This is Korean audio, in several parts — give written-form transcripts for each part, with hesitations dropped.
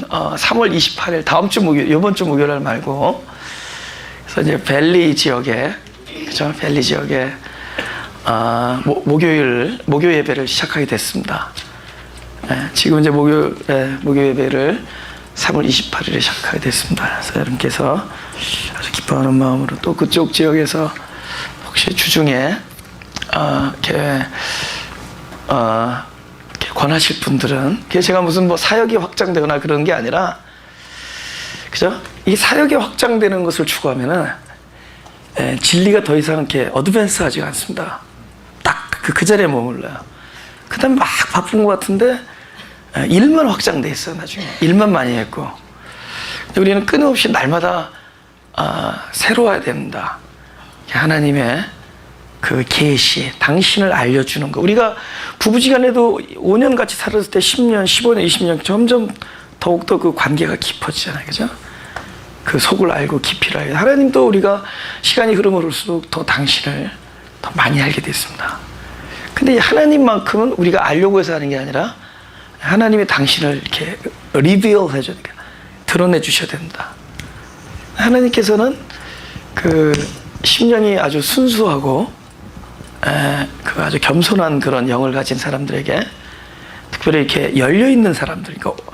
3월 28일 다음 주 목요일, 이번 주 목요일 말고, 그래서 이제 밸리 지역에, 그죠? 밸리 지역에 목요 예배를 시작하게 됐습니다. 지금 이제 목요 예배를 3월 28일에 시작하게 됐습니다. 그래서 여러분께서 아주 기뻐하는 마음으로 또 그쪽 지역에서 혹시 주중에 이렇게 권하실 분들은, 제가 무슨 뭐 사역이 확장되거나 그런 게 아니라, 그죠? 이 사역이 확장되는 것을 추구하면은 진리가 더 이상 이렇게 어드밴스하지가 않습니다. 딱 그 자리에 머물러요. 그다음 막 바쁜 것 같은데 일만 확장돼 있어요. 나중에 일만 많이 했고, 우리는 끊임없이 날마다 새로워야 된다. 하나님의 그 계시, 당신을 알려주는 거. 우리가 부부지간에도 5년 같이 살았을 때 10년, 15년, 20년 점점 더욱더 그 관계가 깊어지잖아요. 그죠? 그 속을 알고 깊이를 알고, 하나님도 우리가 시간이 흐름으로써 더 당신을 더 많이 알게 됐습니다. 근데 하나님만큼은 우리가 알려고 해서 하는 게 아니라 하나님이 당신을 이렇게 리비얼 해줘야 돼. 드러내 주셔야 된다. 하나님께서는 그 심령이 아주 순수하고 그 아주 겸손한 그런 영을 가진 사람들에게, 특별히 이렇게 열려 있는 사람들, 그러니까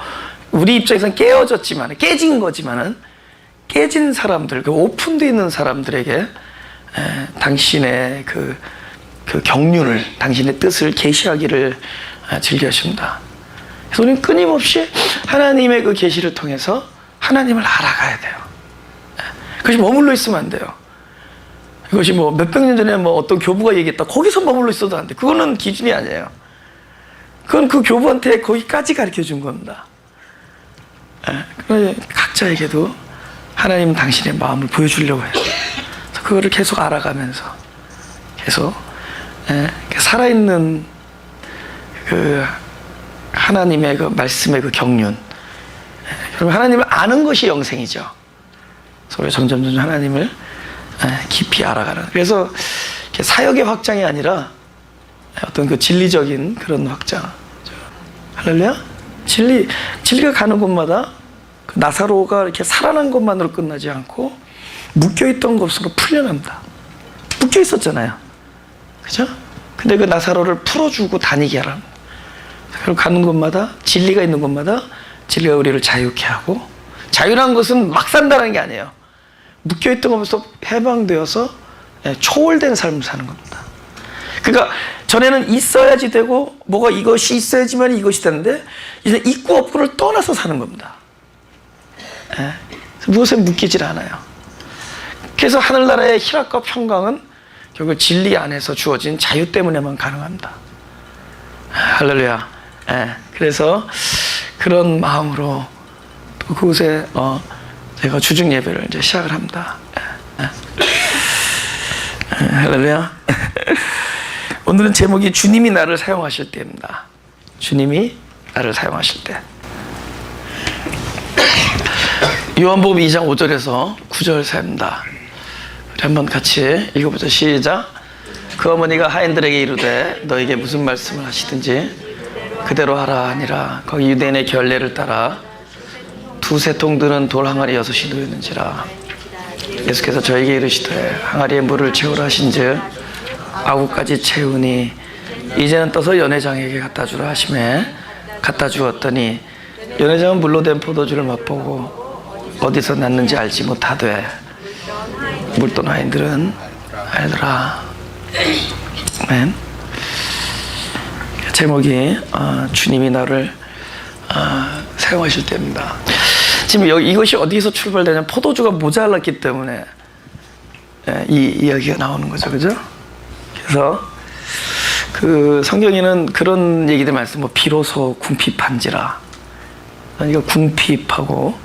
우리 입장에서는 깨어졌지만, 깨진 거지만은 깨진 사람들, 그 오픈되어 있는 사람들에게 당신의 그 경륜을, 당신의 뜻을 계시하기를 즐겨하십니다. 그래서 우리는 끊임없이 하나님의 그 계시를 통해서 하나님을 알아가야 돼요. 그것이 머물러 있으면 안 돼요. 이것이 뭐 몇백 년 전에 뭐 어떤 교부가 얘기했다, 거기서 머물러 있어도 안 돼. 그거는 기준이 아니에요. 그건 그 교부한테 거기까지 가르쳐 준 겁니다. 각자에게도 하나님 당신의 마음을 보여주려고 해요. 그래서 그거를 계속 알아가면서 계속 살아있는 그 하나님의 그 말씀의 그 경륜, 그럼 하나님을 아는 것이 영생이죠. 그래서 점점 하나님을 깊이 알아가는. 그래서 사역의 확장이 아니라 어떤 그 진리적인 그런 확장. 할렐루야? 진리가 가는 곳마다 그 나사로가 이렇게 살아난 것만으로 끝나지 않고 묶여있던 것으로 풀려납니다. 묶여 있었잖아요. 그죠? 근데 그 나사로를 풀어주고 다니게 하라. 그리고 가는 곳마다, 진리가 있는 곳마다 진리가 우리를 자유케 하고, 자유란 것은 막 산다는 게 아니에요. 묶여있던 것에서 해방되어서 초월된 삶을 사는 겁니다. 그러니까 전에는 있어야지 되고, 뭐가 이것이 있어야지만 이것이 되는데, 이제 있고 없고를 떠나서 사는 겁니다. 무엇에 묶이질 않아요. 그래서 하늘나라의 희락과 평강은 결국 진리 안에서 주어진 자유 때문에만 가능합니다. 할렐루야. 그래서 그런 마음으로 또 그곳에 제가 주중 예배를 이제 시작을 합니다. 할렐루야. 오늘은 제목이 주님이 나를 사용하실 때입니다. 주님이 나를 사용하실 때. 요한복음 2장 5절에서 9절 사입니다. 우리 한번 같이 읽어보자. 시작. 그 어머니가 하인들에게 이르되 너에게 무슨 말씀을 하시든지 그대로 하라 하니라. 거기 유대인의 결례를 따라 두세 통 드는 돌 항아리 6이 놓였는지라. 예수께서 저에게 이르시되 항아리에 물을 채우라 하신즉 9까지 채우니 이제는 떠서 연회장에게 갖다 주라 하시매 갖다 주었더니 연회장은 물로 된 포도주를 맛보고 어디서 났는지 알지 못하되 물돈 하인들은 알더라. 아멘. 제목이 주님이 나를 사용하실 때입니다. 지금 이것이 어디서 출발되냐면 포도주가 모자랐기 때문에 이 이야기가 나오는 거죠. 그죠? 그래서 그 성경에는 그런 얘기들 많습니다. 뭐 비로소 궁핍한지라. 그러니까 궁핍하고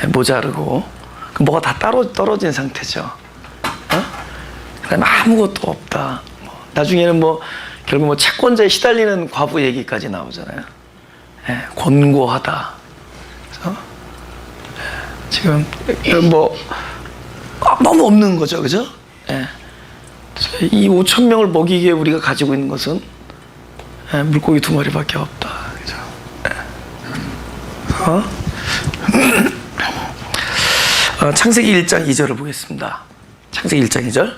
모자르고 뭐가 다 떨어진 상태죠. 그다음에 아무것도 없다. 나중에는 뭐 결국 뭐 채권자에 시달리는 과부 얘기까지 나오잖아요. 곤고하다. 그래서 지금 뭐 너무 없는 거죠, 그죠? 이 5천 명을 먹이기에 우리가 가지고 있는 것은 물고기 2마리밖에 없다, 그죠? 창세기 1장 2절을 보겠습니다. 창세기 1장 2절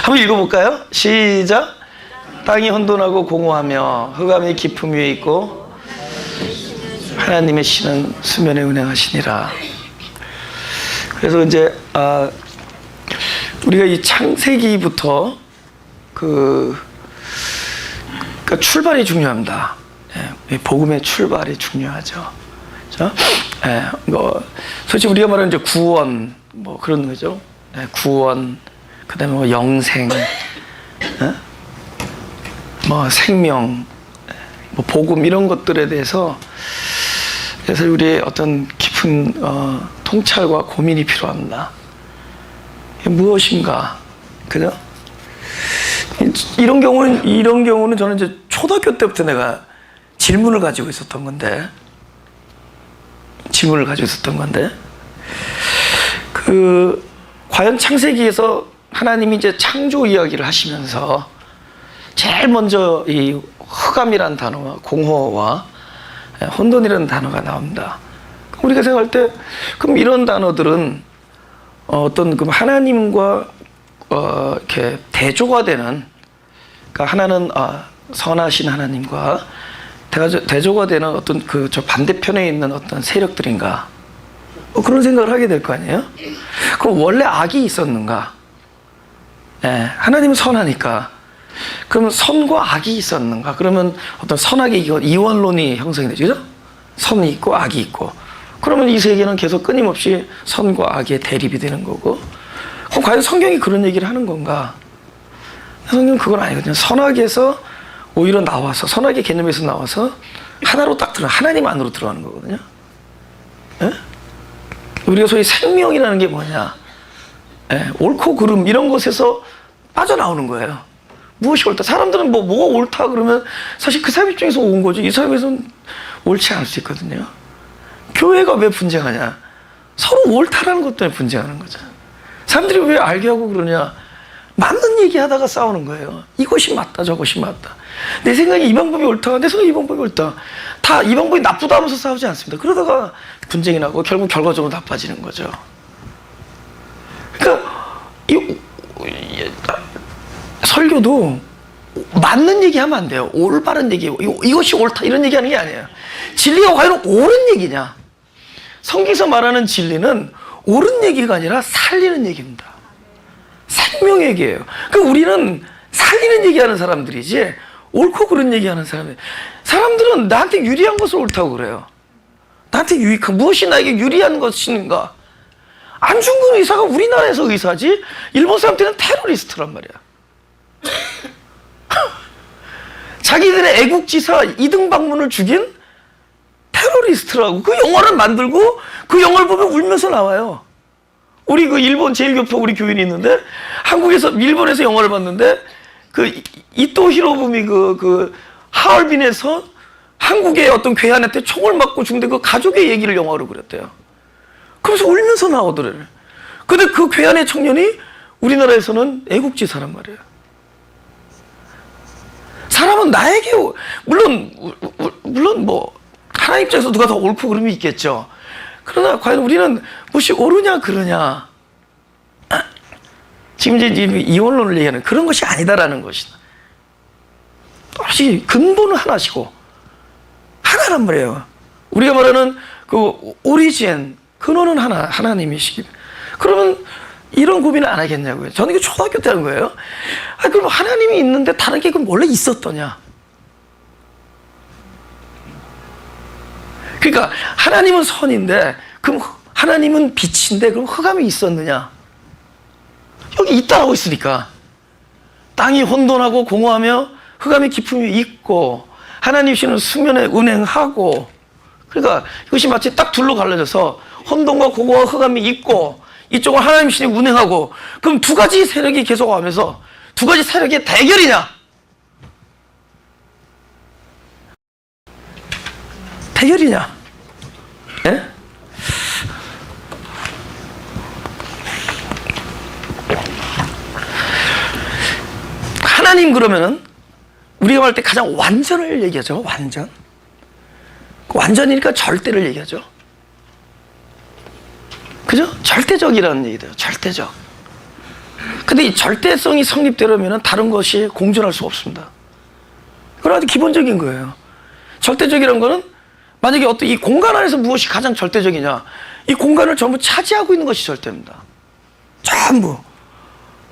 한번 읽어볼까요? 시작. 땅이 혼돈하고 공허하며 흑암이 깊음 위에 있고 하나님의 신은 수면에 운행하시니라. 그래서 이제 우리가 이 창세기부터 그러니까 출발이 중요합니다. 복음의 출발이 중요하죠. 그렇죠? 솔직히 우리가 말하는 이제 구원 뭐 그런 거죠. 구원, 그다음에 뭐 영생, 뭐 생명, 뭐 복음 이런 것들에 대해서 그래서 우리의 어떤 깊은 통찰과 고민이 필요합니다. 이게 무엇인가, 그죠? 이런 경우는 저는 이제 초등학교 때부터 내가 질문을 가지고 있었던 건데, 과연 창세기에서 하나님이 이제 창조 이야기를 하시면서 제일 먼저 이 흑암이라는 단어와 공허와 혼돈이라는 단어가 나옵니다. 우리가 생각할 때 그럼 이런 단어들은 어떤 그 하나님과 이렇게 대조가 되는, 그러니까 하나는 선하신 하나님과 대조가 되는 어떤 저 반대편에 있는 어떤 세력들인가? 그런 생각을 하게 될 거 아니에요? 그럼 원래 악이 있었는가? 하나님은 선하니까. 그러면 선과 악이 있었는가? 그러면 어떤 선악의 이원론이 형성이 되죠? 그죠? 선이 있고 악이 있고. 그러면 이 세계는 계속 끊임없이 선과 악의 대립이 되는 거고. 그럼 과연 성경이 그런 얘기를 하는 건가? 성경은 그건 아니거든요. 선악에서 오히려 나와서, 선악의 개념에서 나와서 하나로 딱 하나님 안으로 들어가는 거거든요. 우리가 소위 생명이라는 게 뭐냐? 옳고 그름 이런 것에서 빠져나오는 거예요. 무엇이 옳다? 사람들은 뭐가 옳다 그러면 사실 그 사람 입장에서 온 거죠. 이 사람에서는 옳지 않을 수 있거든요. 교회가 왜 분쟁하냐? 서로 옳다라는 것 때문에 분쟁하는 거죠. 사람들이 왜 알게 하고 그러냐? 맞는 얘기 하다가 싸우는 거예요. 이것이 맞다, 저것이 맞다. 내 생각에 이 방법이 옳다, 내 생각에 이 방법이 옳다. 다 이 방법이 나쁘다 하면서 싸우지 않습니다. 그러다가 분쟁이 나고 결국 결과적으로 나빠지는 거죠. 그러니까 설교도 맞는 얘기 하면 안 돼요. 올바른 얘기, 이것이 옳다 이런 얘기하는 게 아니에요. 진리가 과연 옳은 얘기냐? 성경에서 말하는 진리는 옳은 얘기가 아니라 살리는 얘기입니다. 생명 얘기예요. 그러니까 우리는 살리는 얘기하는 사람들이지 옳고 그른 얘기하는 사람들은 나한테 유리한 것을 옳다고 그래요. 나한테 유익한 무엇이 나에게 유리한 것인가? 안중근 의사가 우리나라에서 의사지 일본 사람들은 테러리스트란 말이야. 자기들의 애국지사 이등박문을 죽인 테러리스트라고. 그 영화를 만들고 그 영화를 보면 울면서 나와요. 우리 그 일본 제일교포 우리 교인이 있는데 일본에서 영화를 봤는데 그 이토 히로부미 그 하얼빈에서 한국의 어떤 괴한한테 총을 맞고 죽는데 그 가족의 얘기를 영화로 그렸대요. 그래서 울면서 나오더래요. 근데 그 괴한의 청년이 우리나라에서는 애국지사란 말이에요. 사람은 나에게 물론 뭐 하나님 입장에서 누가 더 옳고 그름이 있겠죠. 그러나 과연 우리는 무엇이 옳으냐 그러냐, 지금 이제 이원론을 얘기하는 그런 것이 아니다라는 것이다. 역시 근본은 하나시고 하나란 말이에요. 우리가 말하는 그 오리진 근원은 하나님이시기. 그러면 이런 고민을 안 하겠냐고요. 저는 이게 초등학교 때 하는 거예요. 그럼 하나님이 있는데 다른 게 그럼 원래 있었더냐? 그러니까 하나님은 선인데 그럼 하나님은 빛인데 그럼 흑암이 있었느냐? 여기 있다라고 있으니까 땅이 혼돈하고 공허하며 흑암이 깊음이 있고 하나님이시는 수면에 운행하고, 그러니까 이것이 마치 딱 둘로 갈라져서 혼돈과 공허와 흑암이 있고 이쪽은 하나님이시니 운행하고, 그럼 두 가지 세력이 계속 오면서 두 가지 세력의 대결이냐? 대결이냐? 예? 하나님 그러면은 우리가 말할 때 가장 완전을 얘기하죠. 완전. 완전이니까 절대를 얘기하죠. 그죠? 절대적이라는 얘기죠. 절대적. 근데 이 절대성이 성립되려면 다른 것이 공존할 수 없습니다. 그건 아주 기본적인 거예요. 절대적이라는 거는 만약에 어떤 이 공간 안에서 무엇이 가장 절대적이냐, 이 공간을 전부 차지하고 있는 것이 절대입니다. 전부.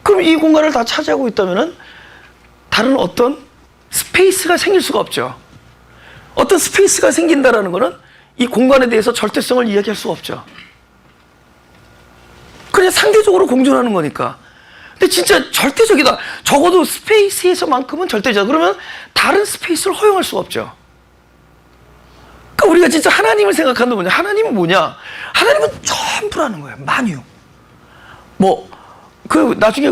그럼 이 공간을 다 차지하고 있다면 다른 어떤 스페이스가 생길 수가 없죠. 어떤 스페이스가 생긴다라는 것은 이 공간에 대해서 절대성을 이야기할 수가 없죠. 그냥 상대적으로 공존하는 거니까. 근데 진짜 절대적이다. 적어도 스페이스에서만큼은 절대적이다. 그러면 다른 스페이스를 허용할 수가 없죠. 그러니까 우리가 진짜 하나님을 생각하는 건 뭐냐? 하나님은 뭐냐? 하나님은 전부라는 거예요. 만유. 나중에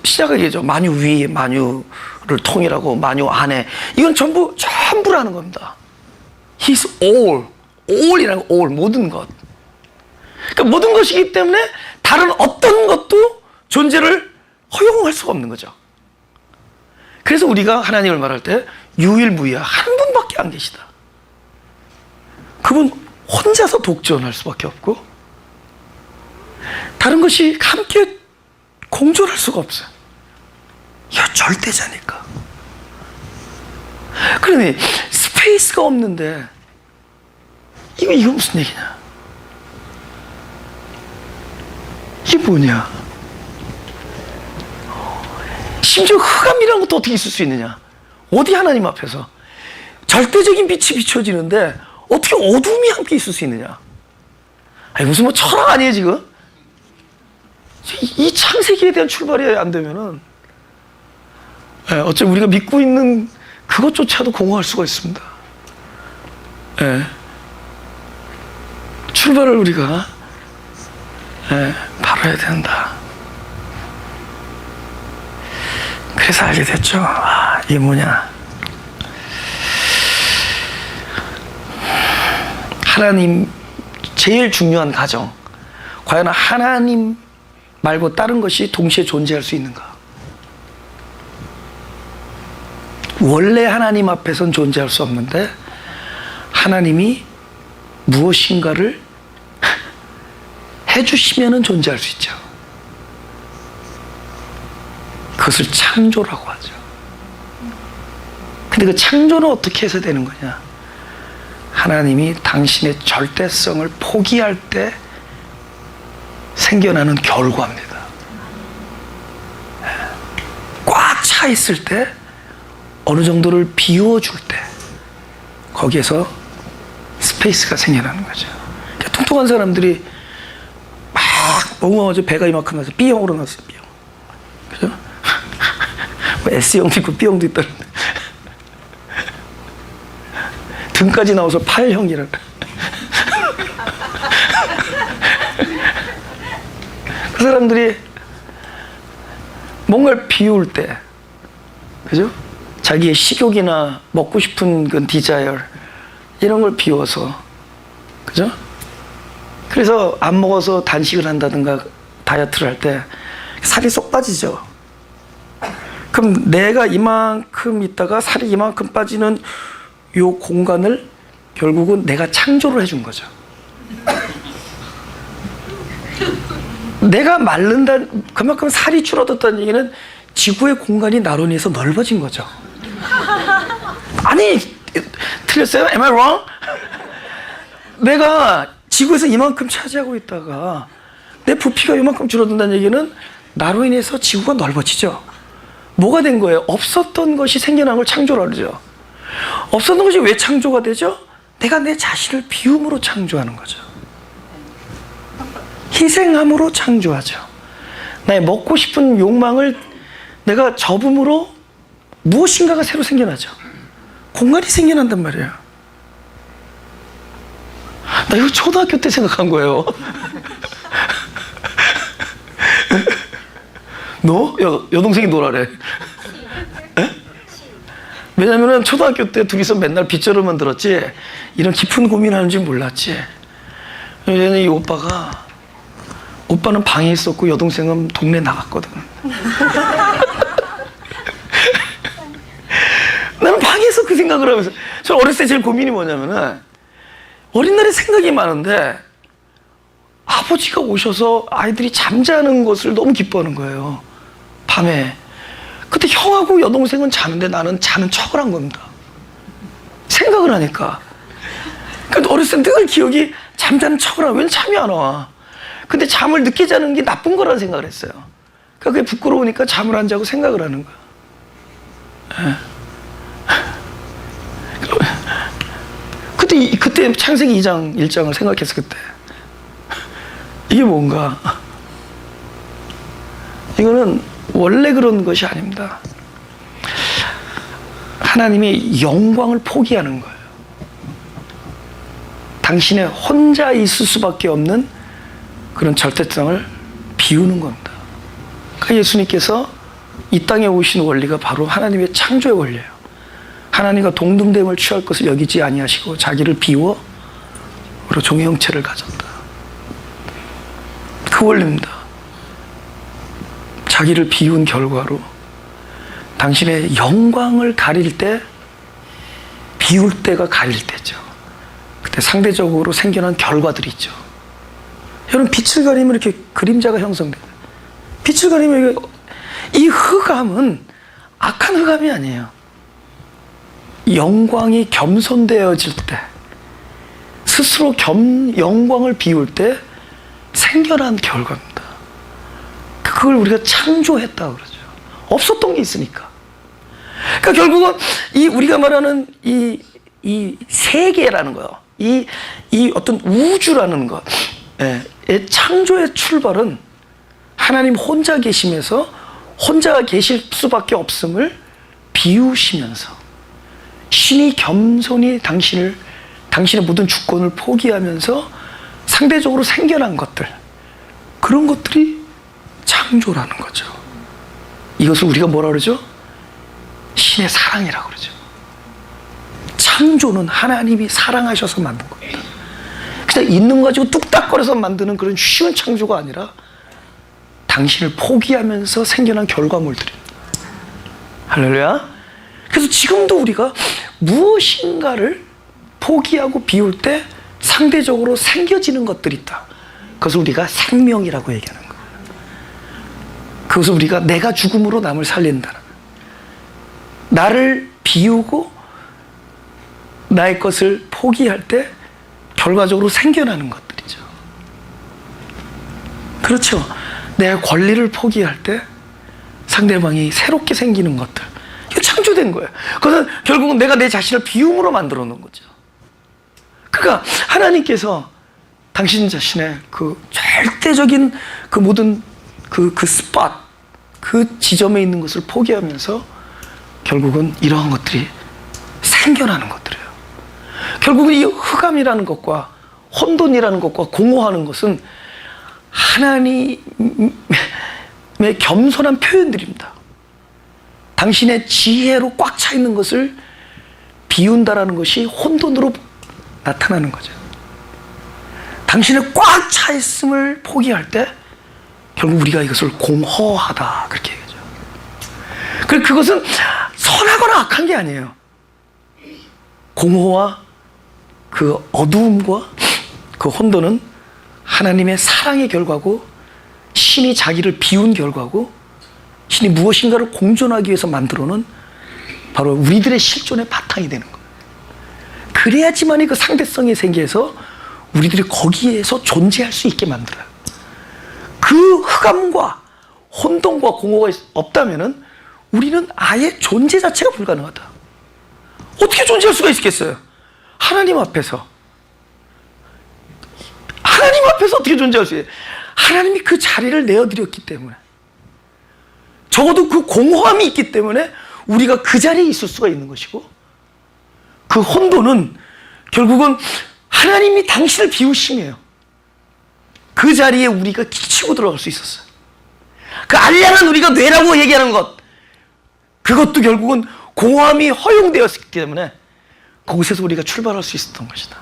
시작을 얘기죠. 만유 위, 만유를 통일하고 만유 안에. 이건 전부라는 겁니다. He's all. all이라는 거, all. 모든 것. 그러니까 모든 것이기 때문에 다른 어떤 것도 존재를 허용할 수가 없는 거죠. 그래서 우리가 하나님을 말할 때 유일무이야. 한 분밖에 안 계시다. 그분 혼자서 독존할 수밖에 없고 다른 것이 함께 공존할 수가 없어요. 이거 절대자니까. 그러니 스페이스가 없는데 이거 무슨 얘기냐? 이게 뭐냐? 심지어 흑암이라는 것도 어떻게 있을 수 있느냐? 어디 하나님 앞에서 절대적인 빛이 비춰지는데 어떻게 어둠이 함께 있을 수 있느냐? 아니 무슨 철학 아니에요 지금? 이 창세기에 대한 출발이 안 되면은 어쩌면 우리가 믿고 있는 그것조차도 공허할 수가 있습니다. 출발을 우리가 바로 해야 된다. 그래서 알게 됐죠. 이게 뭐냐? 하나님 제일 중요한 가정. 과연 하나님 말고 다른 것이 동시에 존재할 수 있는가? 원래 하나님 앞에선 존재할 수 없는데 하나님이 무엇인가를 해주시면은 존재할 수 있죠. 그것을 창조라고 하죠. 근데 그 창조는 어떻게 해서 되는 거냐? 하나님이 당신의 절대성을 포기할 때 생겨나는 결과입니다. 꽉 차 있을 때 어느 정도를 비워줄 때 거기에서 스페이스가 생겨나는 거죠. 그러니까 통통한 사람들이 막 엉엉하죠. 배가 이만큼 나서 B형으로 나왔어요. B형. 그죠? 뭐 S형도 있고 B형도 있다는데 등까지 나와서 8형이라. 그 사람들이 뭔가를 비울 때, 그죠? 자기의 식욕이나 먹고 싶은 그 디자이어 이런 걸 비워서, 그죠? 그래서 안 먹어서 단식을 한다든가 다이어트를 할 때 살이 쏙 빠지죠. 그럼 내가 이만큼 있다가 살이 이만큼 빠지는 요 공간을 결국은 내가 창조를 해준 거죠. 내가 마른다, 그만큼 살이 줄어들었다는 얘기는 지구의 공간이 나로 인해서 넓어진 거죠. 아니, 틀렸어요? Am I wrong? 내가 지구에서 이만큼 차지하고 있다가 내 부피가 이만큼 줄어든다는 얘기는 나로 인해서 지구가 넓어지죠. 뭐가 된 거예요? 없었던 것이 생겨난 걸 창조라 그러죠. 없었던 것이 왜 창조가 되죠? 내가 내 자신을 비움으로 창조하는 거죠. 희생함으로 창조하죠. 나의 먹고 싶은 욕망을 내가 접음으로 무엇인가가 새로 생겨나죠. 공간이 생겨난단 말이에요. 나 이거 초등학교 때 생각한 거예요. 너? 여동생이 놀아래. 왜냐면은 초등학교 때 둘이서 맨날 빗자루만 들었지 이런 깊은 고민하는 줄 몰랐지. 왜냐면 이 오빠는 방에 있었고 여동생은 동네 나갔거든. 나는 방에서 그 생각을 하면서 저 어렸을 때 제일 고민이 뭐냐면은 어린 날에 생각이 많은데 아버지가 오셔서 아이들이 잠자는 것을 너무 기뻐하는 거예요. 밤에. 그때 형하고 여동생은 자는데 나는 자는 척을 한 겁니다. 생각을 하니까. 그러니까 어렸을 때 늘 기억이 잠자는 척을 하면 왠 잠이 안 와. 근데 잠을 늦게 자는 게 나쁜 거라는 생각을 했어요. 그러니까 그게 부끄러우니까 잠을 안 자고 생각을 하는 거야. 그때 창세기 2장 1장을 생각했어. 그때 이게 뭔가, 이거는 원래 그런 것이 아닙니다. 하나님이 영광을 포기하는 거예요. 당신의 혼자 있을 수밖에 없는 그런 절대성을 비우는 겁니다. 그러니까 예수님께서 이 땅에 오신 원리가 바로 하나님의 창조의 원리예요. 하나님과 동등됨을 취할 것을 여기지 아니하시고 자기를 비워 우리 종의 형체를 가졌다. 그 원리입니다. 자기를 비운 결과로 당신의 영광을 가릴 때, 비울 때가 가릴 때죠. 그때 상대적으로 생겨난 결과들이 있죠. 여러분, 빛을 가리면 이렇게 그림자가 형성돼요. 빛을 가리면 이 흑암은 악한 흑암이 아니에요. 영광이 겸손되어질 때, 스스로 영광을 비울 때 생겨난 결과입니다. 그걸 우리가 창조했다고 그러죠. 없었던 게 있으니까. 그러니까 결국은 우리가 말하는 이 세계라는 거요. 이 어떤 우주라는 것, 창조의 출발은 하나님 혼자 계심에서 혼자 계실 수밖에 없음을 비우시면서 신이 겸손히 당신의 모든 주권을 포기하면서 상대적으로 생겨난 것들, 그런 것들이 창조라는 거죠. 이것을 우리가 뭐라 그러죠? 신의 사랑이라고 그러죠. 창조는 하나님이 사랑하셔서 만든 겁니다. 그냥 있는 거 가지고 뚝딱거려서 만드는 그런 쉬운 창조가 아니라 당신을 포기하면서 생겨난 결과물들입니다. 할렐루야. 그래서 지금도 우리가 무엇인가를 포기하고 비울 때 상대적으로 생겨지는 것들이 있다. 그것을 우리가 생명이라고 얘기하는 거예요. 그것을 우리가 내가 죽음으로 남을 살린다는, 나를 비우고 나의 것을 포기할 때 결과적으로 생겨나는 것들이죠. 그렇죠. 내 권리를 포기할 때 상대방이 새롭게 생기는 것들, 이게 창조된 거예요. 그것은 결국은 내가 내 자신을 비움으로 만들어 놓은 거죠. 그러니까 하나님께서 당신 자신의 그 절대적인 그 모든 그 스팟, 그 지점에 있는 것을 포기하면서 결국은 이러한 것들이 생겨나는 것들이에요. 결국은 이 흑암이라는 것과 혼돈이라는 것과 공허하는 것은 하나님의 겸손한 표현들입니다. 당신의 지혜로 꽉 차 있는 것을 비운다라는 것이 혼돈으로 나타나는 거죠. 당신의 꽉 차 있음을 포기할 때 결국 우리가 이것을 공허하다, 그렇게 얘기하죠. 그것은 선하거나 악한 게 아니에요. 공허와 그 어두움과 그 혼돈은 하나님의 사랑의 결과고, 신이 자기를 비운 결과고, 신이 무엇인가를 공존하기 위해서 만들어놓은 바로 우리들의 실존의 바탕이 되는 거예요. 그래야지만이 그 상대성이 생겨서 우리들이 거기에서 존재할 수 있게 만들어요. 그 흑암과 혼돈과 공허가 없다면은 우리는 아예 존재 자체가 불가능하다. 어떻게 존재할 수가 있겠어요? 하나님 앞에서. 하나님 앞에서 어떻게 존재할 수 있어요? 하나님이 그 자리를 내어드렸기 때문에, 적어도 그 공허함이 있기 때문에 우리가 그 자리에 있을 수가 있는 것이고, 그 혼돈은 결국은 하나님이 당신을 비우심이에요. 그 자리에 우리가 기치고 들어갈 수 있었어요. 그 알량한 우리가 뇌라고 얘기하는 것, 그것도 결국은 공허함이 허용되었기 때문에 거기서 우리가 출발할 수 있었던 것이다.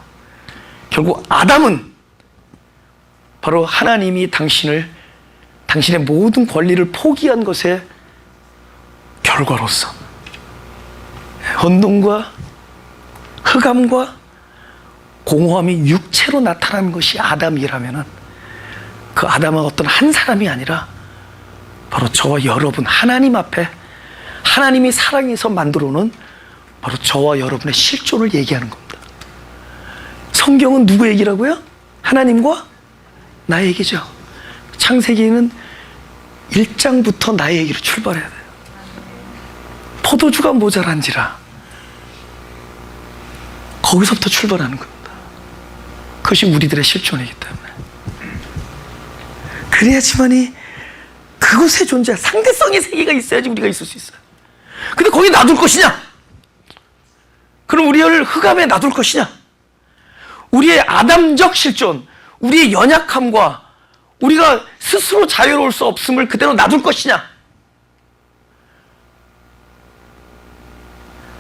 결국 아담은 바로 하나님이 당신의 모든 권리를 포기한 것의 결과로서 혼돈과 흑암과 공허함이 육체로 나타나는 것이 아담이라면은 그 아담은 어떤 한 사람이 아니라 바로 저와 여러분, 하나님 앞에 하나님이 사랑해서 만들어 놓은 바로 저와 여러분의 실존을 얘기하는 겁니다. 성경은 누구 얘기라고요? 하나님과 나의 얘기죠. 창세기는 1장부터 나의 얘기로 출발해야 돼요. 포도주가 모자란지라 거기서부터 출발하는 겁니다. 그것이 우리들의 실존이기 때문에. 그래야지만이 그곳에 존재할 상대성의 세계가 있어야지 우리가 있을 수 있어요. 근데 거기 놔둘 것이냐? 그럼 우리를 흑암에 놔둘 것이냐? 우리의 아담적 실존, 우리의 연약함과 우리가 스스로 자유로울 수 없음을 그대로 놔둘 것이냐?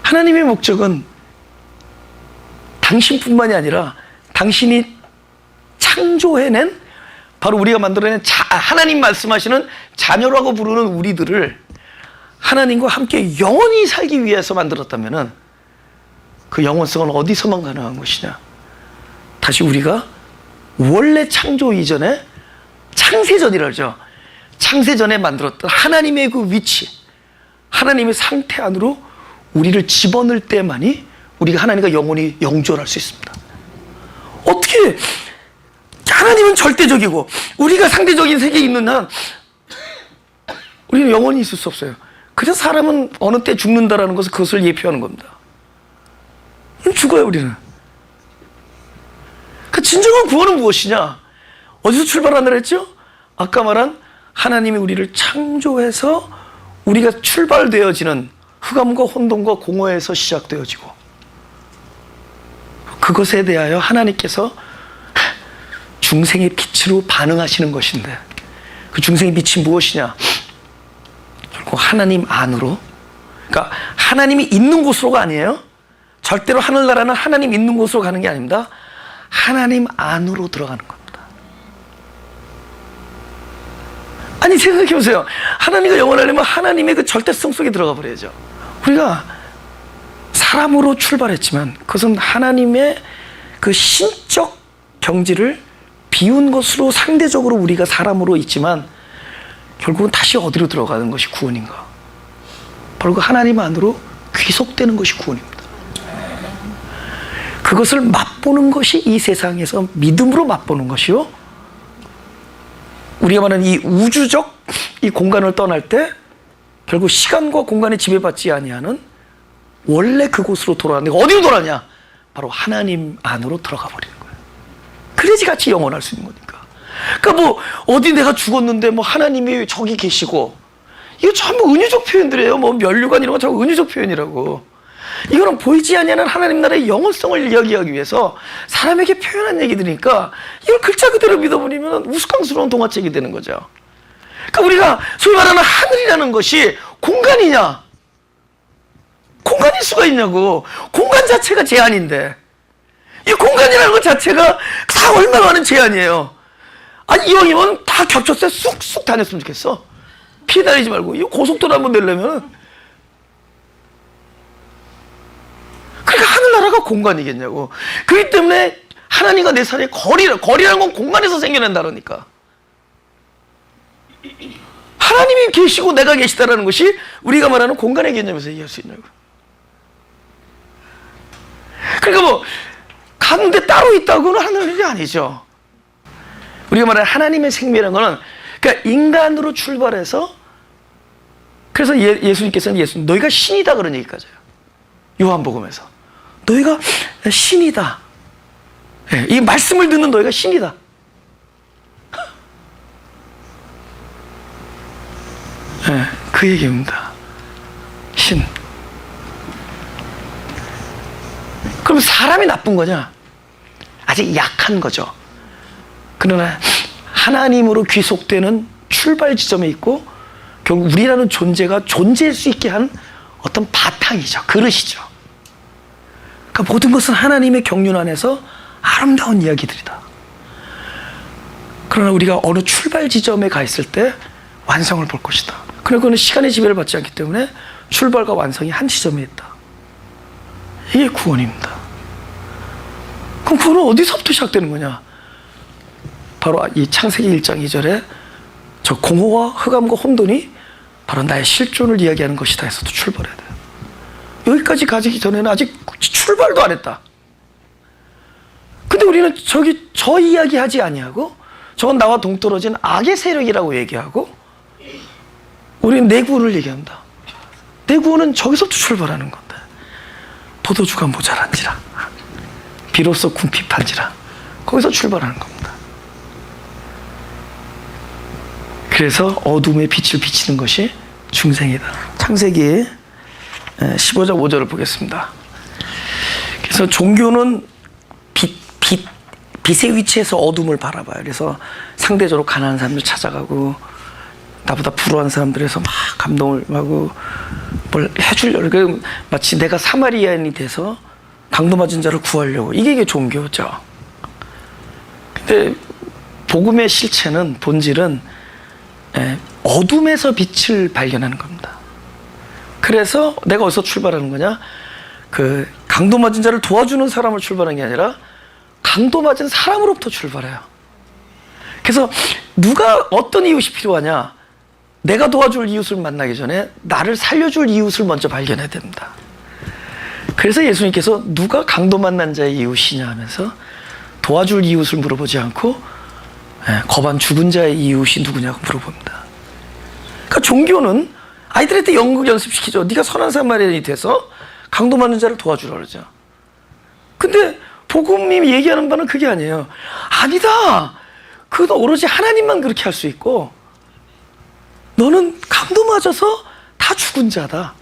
하나님의 목적은 당신뿐만이 아니라 당신이 창조해낸 바로 우리가 만들어낸 하나님 말씀하시는 자녀라고 부르는 우리들을 하나님과 함께 영원히 살기 위해서 만들었다면 그 영원성은 어디서만 가능한 것이냐? 다시 우리가 원래 창조 이전에 창세전이라 하죠. 창세전에 만들었던 하나님의 그 위치, 하나님의 상태 안으로 우리를 집어넣을 때만이 우리가 하나님과 영원히 영존할 수 있습니다. 어떻게 하나님은 절대적이고 우리가 상대적인 세계에 있는 한 우리는 영원히 있을 수 없어요. 그래서 사람은 어느 때 죽는다라는 것을 그것을 예표하는 겁니다. 죽어요, 우리는. 그 진정한 구원은 무엇이냐? 어디서 출발하느라 했죠? 아까 말한 하나님이 우리를 창조해서 우리가 출발되어지는 흑암과 혼돈과 공허에서 시작되어지고 그것에 대하여 하나님께서 중생의 빛으로 반응하시는 것인데 그 중생의 빛이 무엇이냐? 결국 하나님 안으로, 그러니까 하나님이 있는 곳으로가 아니에요. 절대로 하늘나라는 하나님 있는 곳으로 가는 게 아닙니다. 하나님 안으로 들어가는 겁니다. 아니 생각해 보세요. 하나님과 영원하려면 하나님의 그 절대성 속에 들어가 버려야죠. 우리가 사람으로 출발했지만 그것은 하나님의 그 신적 경지를 비운 것으로 상대적으로 우리가 사람으로 있지만 결국은 다시 어디로 들어가는 것이 구원인가? 바로 그 하나님 안으로 귀속되는 것이 구원입니다. 그것을 맛보는 것이 이 세상에서 믿음으로 맛보는 것이요. 우리가 말하는 이 우주적 이 공간을 떠날 때 결국 시간과 공간에 지배받지 아니하는 원래 그곳으로 돌아가는데 어디로 돌아가냐? 바로 하나님 안으로 들어가 버리는 거예요. 그래야지 같이 영원할 수 있는 거니까. 그러니까 뭐 어디 내가 죽었는데 뭐 하나님이 저기 계시고 이거 전부 은유적 표현들이에요. 뭐 면류관 이런 거 전부 은유적 표현이라고. 이거는 보이지 아니하는 하나님 나라의 영원성을 이야기하기 위해서 사람에게 표현한 얘기들이니까 이걸 글자 그대로 믿어버리면 우스꽝스러운 동화책이 되는 거죠. 그러니까 우리가 소위 말하는 하늘이라는 것이 공간이냐? 공간일 수가 있냐고. 공간 자체가 제한인데 이 공간이라는 것 자체가 다 얼마나 많은 제한이에요. 아니 이왕이면 다 겹쳤을 때 쑥쑥 다녔으면 좋겠어. 피해 다니지 말고. 이 고속도로 한번 내려면 그러니까 하늘나라가 공간이겠냐고. 그렇기 때문에 하나님과 내 사이의 거리라는 건 공간에서 생겨난다 그러니까. 하나님이 계시고 내가 계시다라는 것이 우리가 말하는 공간의 개념에서 얘기할 수 있냐고. 그러니까 뭐 가운데 따로 있다고는 하는 일이 아니죠. 우리가 말하는 하나님의 생명이라는 거는 그러니까 인간으로 출발해서 그래서 예수님께서는 너희가 신이다 그런 얘기까지 해요. 요한복음에서 너희가 신이다. 네, 이 말씀을 듣는 너희가 신이다. 네, 그 얘기입니다. 신. 그럼 사람이 나쁜 거냐? 아직 약한 거죠. 그러나 하나님으로 귀속되는 출발 지점에 있고 결국 우리라는 존재가 존재할 수 있게 한 어떤 바탕이죠. 그릇이죠. 그러니까 모든 것은 하나님의 경륜 안에서 아름다운 이야기들이다. 그러나 우리가 어느 출발 지점에 가 있을 때 완성을 볼 것이다. 그러나 그건 시간의 지배를 받지 않기 때문에 출발과 완성이 한 지점에 있다. 이게 구원입니다. 그럼 구원은 어디서부터 시작되는 거냐? 바로 이 창세기 1장 2절에 저 공허와 흑암과 혼돈이 바로 나의 실존을 이야기하는 것이다 해서도 출발해야 돼요. 여기까지 가기 전에는 아직 출발도 안 했다. 근데 우리는 저 이야기 하지 아니하고 저건 나와 동떨어진 악의 세력이라고 얘기하고 우리는 내 구원을 얘기한다. 내 구원은 저기서부터 출발하는 건데 포도주가 모자란지라 비로소 궁핍한지라 거기서 출발하는 겁니다. 그래서 어둠에 빛을 비치는 것이 중생이다. 창세기 15장 5절을 보겠습니다. 그래서 종교는 빛의 위치에서 어둠을 바라봐요. 그래서 상대적으로 가난한 사람들 찾아가고 나보다 불우한 사람들에서 막 감동을 하고 뭘 해주려고. 그러니까 마치 내가 사마리아인이 돼서 강도 맞은 자를 구하려고. 이게 종교죠. 근데 복음의 실체는, 본질은 어둠에서 빛을 발견하는 겁니다. 그래서 내가 어디서 출발하는 거냐? 그 강도 맞은 자를 도와주는 사람을 출발하는 게 아니라 강도 맞은 사람으로부터 출발해요. 그래서 누가 어떤 이웃이 필요하냐? 내가 도와줄 이웃을 만나기 전에 나를 살려줄 이웃을 먼저 발견해야 됩니다. 그래서 예수님께서 누가 강도 만난 자의 이웃이냐 하면서 도와줄 이웃을 물어보지 않고 거반 죽은 자의 이웃이 누구냐고 물어봅니다. 그러니까 종교는 아이들한테 연극 연습시키죠. 네가 선한 사마리아인이 돼서 강도 맞는 자를 도와주라 그러죠. 근데 복음이 얘기하는 바는 그게 아니에요. 아니다. 그건 오로지 하나님만 그렇게 할 수 있고 너는 강도 맞아서 다 죽은 자다.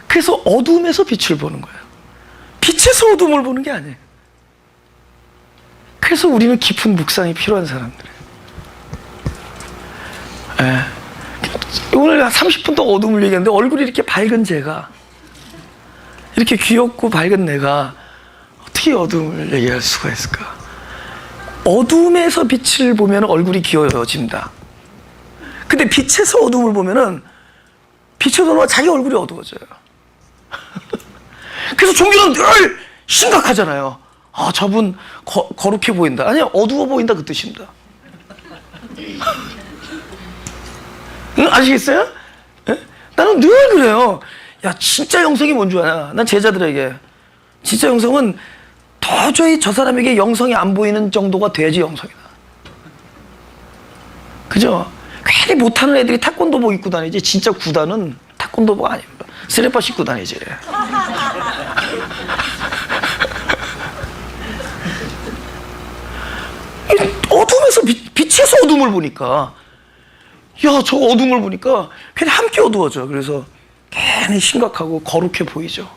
그래서 어둠에서 빛을 보는 거예요. 빛에서 어둠을 보는 게 아니에요. 그래서 우리는 깊은 묵상이 필요한 사람들이에요. 오늘 한 30분 동안 어둠을 얘기했는데 얼굴이 이렇게 밝은 제가, 이렇게 귀엽고 밝은 내가 어떻게 어둠을 얘기할 수가 있을까? 어둠에서 빛을 보면 얼굴이 귀여워집니다. 근데 빛에서 어둠을 보면은 빛에서 어둠은 자기 얼굴이 어두워져요. 그래서 종교는 늘 심각하잖아요. 아, 저분 거룩해 보인다. 아니, 어두워 보인다 그 뜻입니다. 아시겠어요? 예? 나는 늘 그래요. 야, 진짜 영성이 뭔 줄 아냐? 난 제자들에게 진짜 영성은 도저히 저 사람에게 영성이 안 보이는 정도가 돼야지 영성이다. 그죠? 괜히 못하는 애들이 태권도복 입고 다니지 진짜 구단은 태권도복 아닙니다. 쓰레빠 신고 다니지. 어둠에서 빛에서 어둠을 보니까, 야, 저 어둠을 보니까 괜히 함께 어두워져. 그래서 괜히 심각하고 거룩해 보이죠.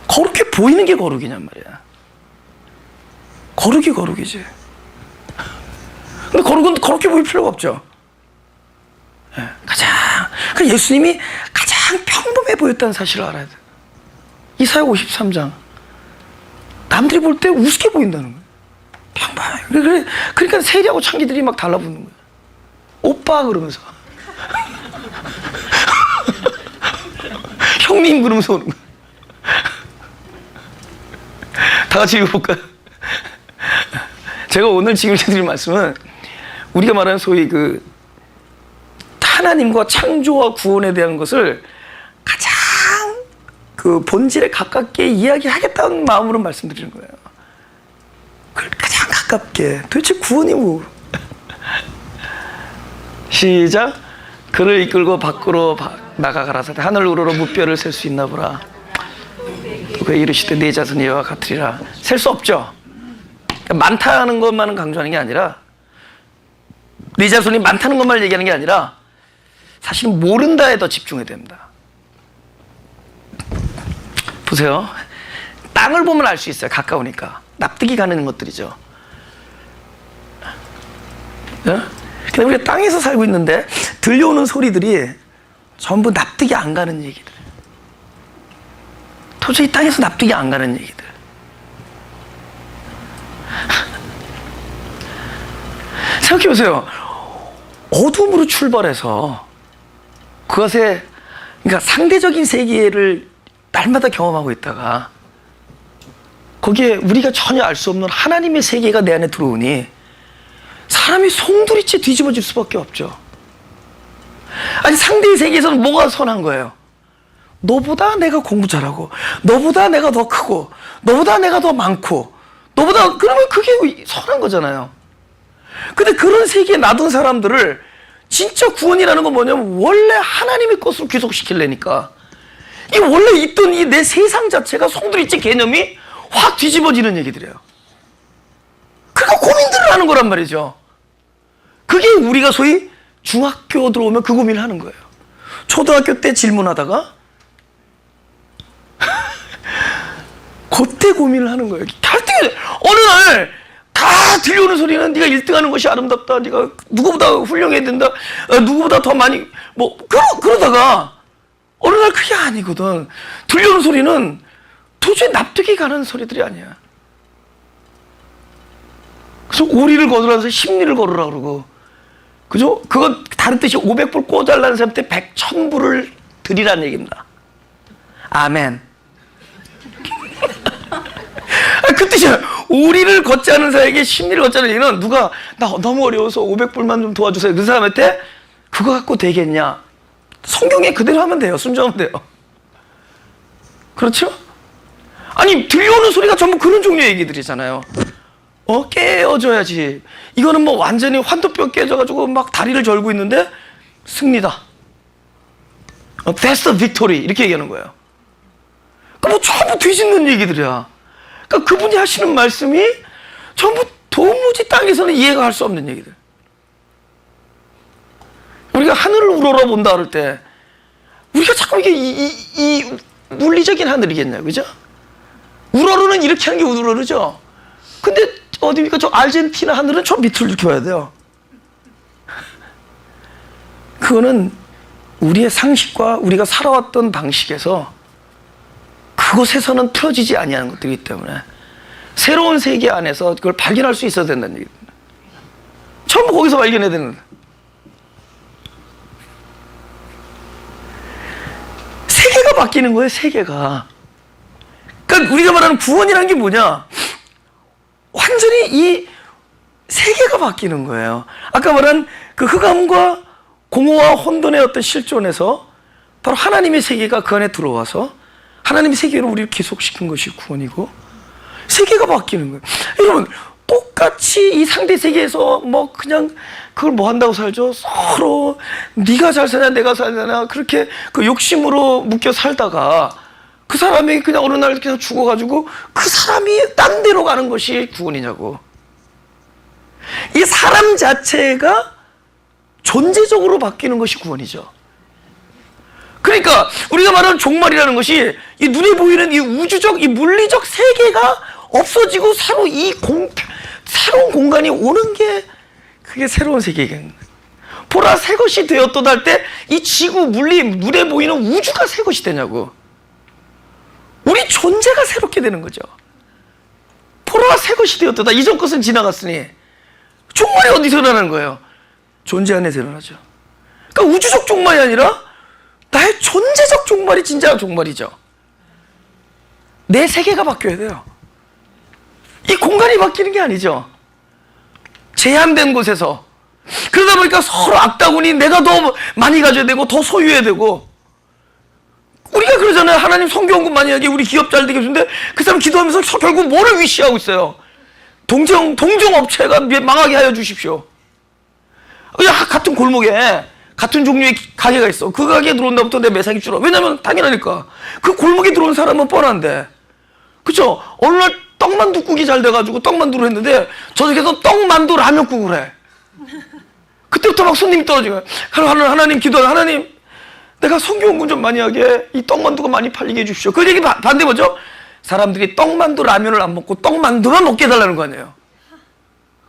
거룩해 보이는 게 거룩이냔 말이야. 거룩이 거룩이지. 근데 거룩은 그렇게 보일 필요가 없죠. 그러니까 예수님이 가장 평범해 보였다는 사실을 알아야 돼. 이사야 53장. 남들이 볼 때 우습게 보인다는 거예요. 평범해. 그러니까 세리하고 창기들이 막 달라붙는 거예요. 오빠 그러면서. 형님 그러면서 오는 거예요. 다 같이 읽어볼까요? 제가 오늘 지금 드릴 말씀은 우리가 말하는 소위 그 하나님과 창조와 구원에 대한 것을 가장 그 본질에 가깝게 이야기하겠다는 마음으로 말씀드리는 거예요. 그걸 가장 가깝게. 도대체 구원이 뭐? 시작. 그를 이끌고 밖으로 나가가라사대 하늘 우러러 무뼈를 셀 수 있나 보라. 또 그에 이르시되 네 자손이 이와 같으리라. 셀 수 없죠. 그러니까 많다는 것만은 강조하는 게 아니라, 네 자손이 많다는 것만 얘기하는 게 아니라 사실 모른다에 더 집중해야 됩니다. 보세요. 땅을 보면 알 수 있어요. 가까우니까. 납득이 가는 것들이죠. 근데 우리가 땅에서 살고 있는데 들려오는 소리들이 전부 납득이 안 가는 얘기들. 도저히 땅에서 납득이 안 가는 얘기들. 생각해보세요. 어둠으로 출발해서 그것에, 그러니까 상대적인 세계를 날마다 경험하고 있다가 거기에 우리가 전혀 알 수 없는 하나님의 세계가 내 안에 들어오니 사람이 송두리째 뒤집어질 수밖에 없죠. 아니, 상대의 세계에서는 뭐가 선한 거예요? 너보다 내가 공부 잘하고, 너보다 내가 더 크고, 너보다 내가 더 많고, 그러면 그게 선한 거잖아요. 근데 그런 세계에 놔둔 사람들을 진짜 구원이라는 건 뭐냐면 원래 하나님의 것으로 귀속시키려니까 이 원래 있던 이 내 세상 자체가 송두리째 개념이 확 뒤집어지는 얘기들이에요. 그러니까 고민들을 하는 거란 말이죠. 그게 우리가 소위 중학교 들어오면 그 고민을 하는 거예요. 초등학교 때 질문하다가 그때 고민을 하는 거예요. 어느 날 다 들려오는 소리는 네가 1등하는 것이 아름답다. 네가 누구보다 훌륭해야 된다. 누구보다 더 많이 그러다가 어느 날 그게 아니거든. 들려오는 소리는 도저히 납득이 가는 소리들이 아니야. 그래서 오리를 거두라면서 십리를 걸으라 그러고, 그죠? 그건 다른 뜻이 500불 꿔달라는 사람한테 100,000불을 드리라는 얘기입니다. 아멘. 그 뜻이야. 오리를 걷지 않은 사에게 십리를 걷자는 얘기는 누가 나 너무 어려워서 500불만 좀 도와주세요. 그 사람한테 그거 갖고 되겠냐? 성경에 그대로 하면 돼요. 순종하면 돼요. 그렇죠? 아니, 들려오는 소리가 전부 그런 종류의 얘기들이잖아요. 깨어져야지. 이거는 뭐 완전히 환도뼈 깨져가지고 막 다리를 절고 있는데 승리다. That's the victory. 이렇게 얘기하는 거예요. 그러니까 뭐 전부 뒤집는 얘기들이야. 그러니까 그분이 하시는 말씀이 전부 도무지 땅에서는 이해가 할 수 없는 얘기들. 우리가 하늘을 우러러 본다 그럴 때 우리가 자꾸 이게 이 물리적인 하늘이겠냐, 그죠? 우러러는 이렇게 하는 게 우러러죠. 근데 어디입니까? 저 아르헨티나 하늘은 저 밑을 이렇게 봐야 돼요. 그거는 우리의 상식과 우리가 살아왔던 방식에서 그곳에서는 풀어지지 아니하는 것들이기 때문에 새로운 세계 안에서 그걸 발견할 수 있어야 된다는 얘기입니다. 전부 거기서 발견해야 되는 거예요. 세계가 바뀌는 거예요, 세계가. 그러니까 우리가 말하는 구원이라는 게 뭐냐? 완전히 이 세계가 바뀌는 거예요. 아까 말한 그 흑암과 공허와 혼돈의 어떤 실존에서 바로 하나님의 세계가 그 안에 들어와서 하나님의 세계로 우리를 기속시킨 것이 구원이고, 세계가 바뀌는 거예요. 여러분, 똑같이 이 상대 세계에서 뭐 그냥 그걸 뭐 한다고 살죠? 서로 네가 잘 사냐 내가 사냐 그렇게 그 욕심으로 묶여 살다가 그 사람이 그냥 어느 날 그냥 죽어가지고 그 사람이 딴 데로 가는 것이 구원이냐고. 이 사람 자체가 존재적으로 바뀌는 것이 구원이죠. 그러니까 우리가 말하는 종말이라는 것이 이 눈에 보이는 이 우주적, 이 물리적 세계가 없어지고 새로 새로운 공간이 오는 게 그게 새로운 세계인 거예요. 보라 새 것이 되었도다 할 때 이 지구, 물리, 눈에 보이는 우주가 새 것이 되냐고. 우리 존재가 새롭게 되는 거죠. 보라 새 것이 되었도다. 이전 것은 지나갔으니. 종말이 어디서 일어나는 거예요? 존재 안에서 일어나죠. 그러니까 우주적 종말이 아니라 나의 존재적 종말이 진짜 종말이죠. 내 세계가 바뀌어야 돼요. 이 공간이 바뀌는 게 아니죠. 제한된 곳에서. 그러다 보니까 서로 악다구니 내가 더 많이 가져야 되고 더 소유해야 되고. 우리가 그러잖아요. 하나님 성교원금 많이 하게 우리 기업 잘 되게 해주는데 그 사람 기도하면서 결국 뭐를 위시하고 있어요? 동종업체가 망하게 하여 주십시오. 같은 골목에 같은 종류의 가게가 있어. 그 가게에 들어온다부터 내 매상이 줄어. 왜냐면 당연하니까. 그 골목에 들어온 사람은 뻔한데. 그쵸? 어느 날 떡만둣국이 잘 돼가지고 떡만두를 했는데 저쪽에서 떡만두 라면국을 해. 그때부터 막 손님이 떨어지고 하나님 기도하라. 하나님 내가 성교원금 좀 많이 하게 이 떡만두가 많이 팔리게 해주십시오. 그 얘기 반대 뭐죠? 사람들이 떡만두 라면을 안 먹고 떡만두만 먹게 해달라는 거 아니에요.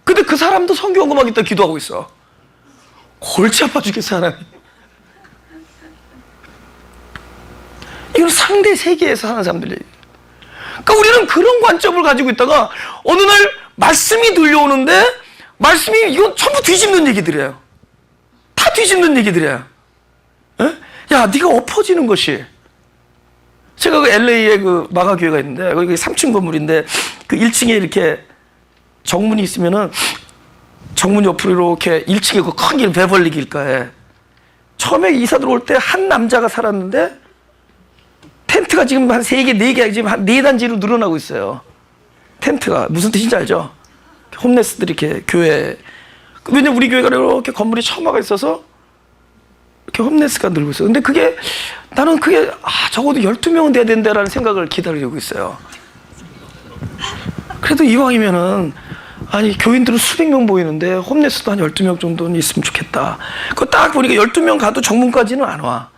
근데 그 사람도 성교원금 하겠다 기도하고 있어. 골치 아파 죽겠어 하나님. 이건 상대 세계에서 사는 사람들이. 그러니까 우리는 그런 관점을 가지고 있다가 어느 날 말씀이 들려오는데 말씀이 이건 전부 뒤집는 얘기들이에요. 다 뒤집는 얘기들이에요. 에? 야, 네가 엎어지는 것이. 제가 그 LA에 그 마가교회가 있는데 거기 3층 건물인데 그 1층에 이렇게 정문이 있으면은 정문 옆으로 이렇게 1층에 그 큰 길, 베벌리 길가에 처음에 이사 들어올 때 한 남자가 살았는데 텐트가 지금 한 3개, 4개, 지금 한 4단지로 늘어나고 있어요. 텐트가. 무슨 뜻인지 알죠? 홈레스들이 이렇게 교회. 왜냐면 우리 교회가 이렇게 건물이 처마가 있어서 이렇게 홈레스가 늘고 있어요. 근데 그게, 나는 그게, 적어도 12명은 돼야 된다라는 생각을 기다리고 있어요. 그래도 이왕이면은, 아니, 교인들은 수백 명 보이는데, 홈레스도 한 12명 정도는 있으면 좋겠다. 그거 딱 보니까 12명 가도 정문까지는 안 와.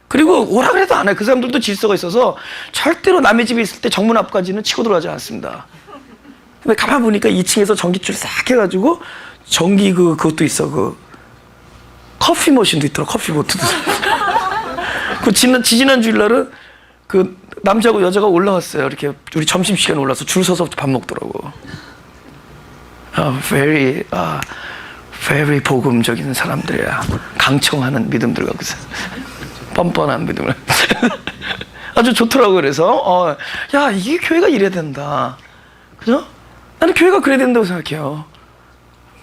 그리고 오라 그래도 안 해. 그 사람들도 질서가 있어서 절대로 남의 집에 있을 때 정문 앞까지는 치고 들어가지 않습니다. 근데 가만 보니까 2층에서 전기줄 싹 해가지고 전기 그것도 있어. 커피 머신도 있더라. 커피 보트도. 지지난 주일날은 그 남자하고 여자가 올라왔어요. 이렇게 우리 점심시간에 올라서 줄 서서 밥 먹더라고. very 복음적인 사람들이야. 강청하는 믿음들 갖고 있어. 뻔뻔한 믿음을. 아주 좋더라고. 그래서 야, 이게 교회가 이래야 된다. 그죠? 나는 교회가 그래야 된다고 생각해요.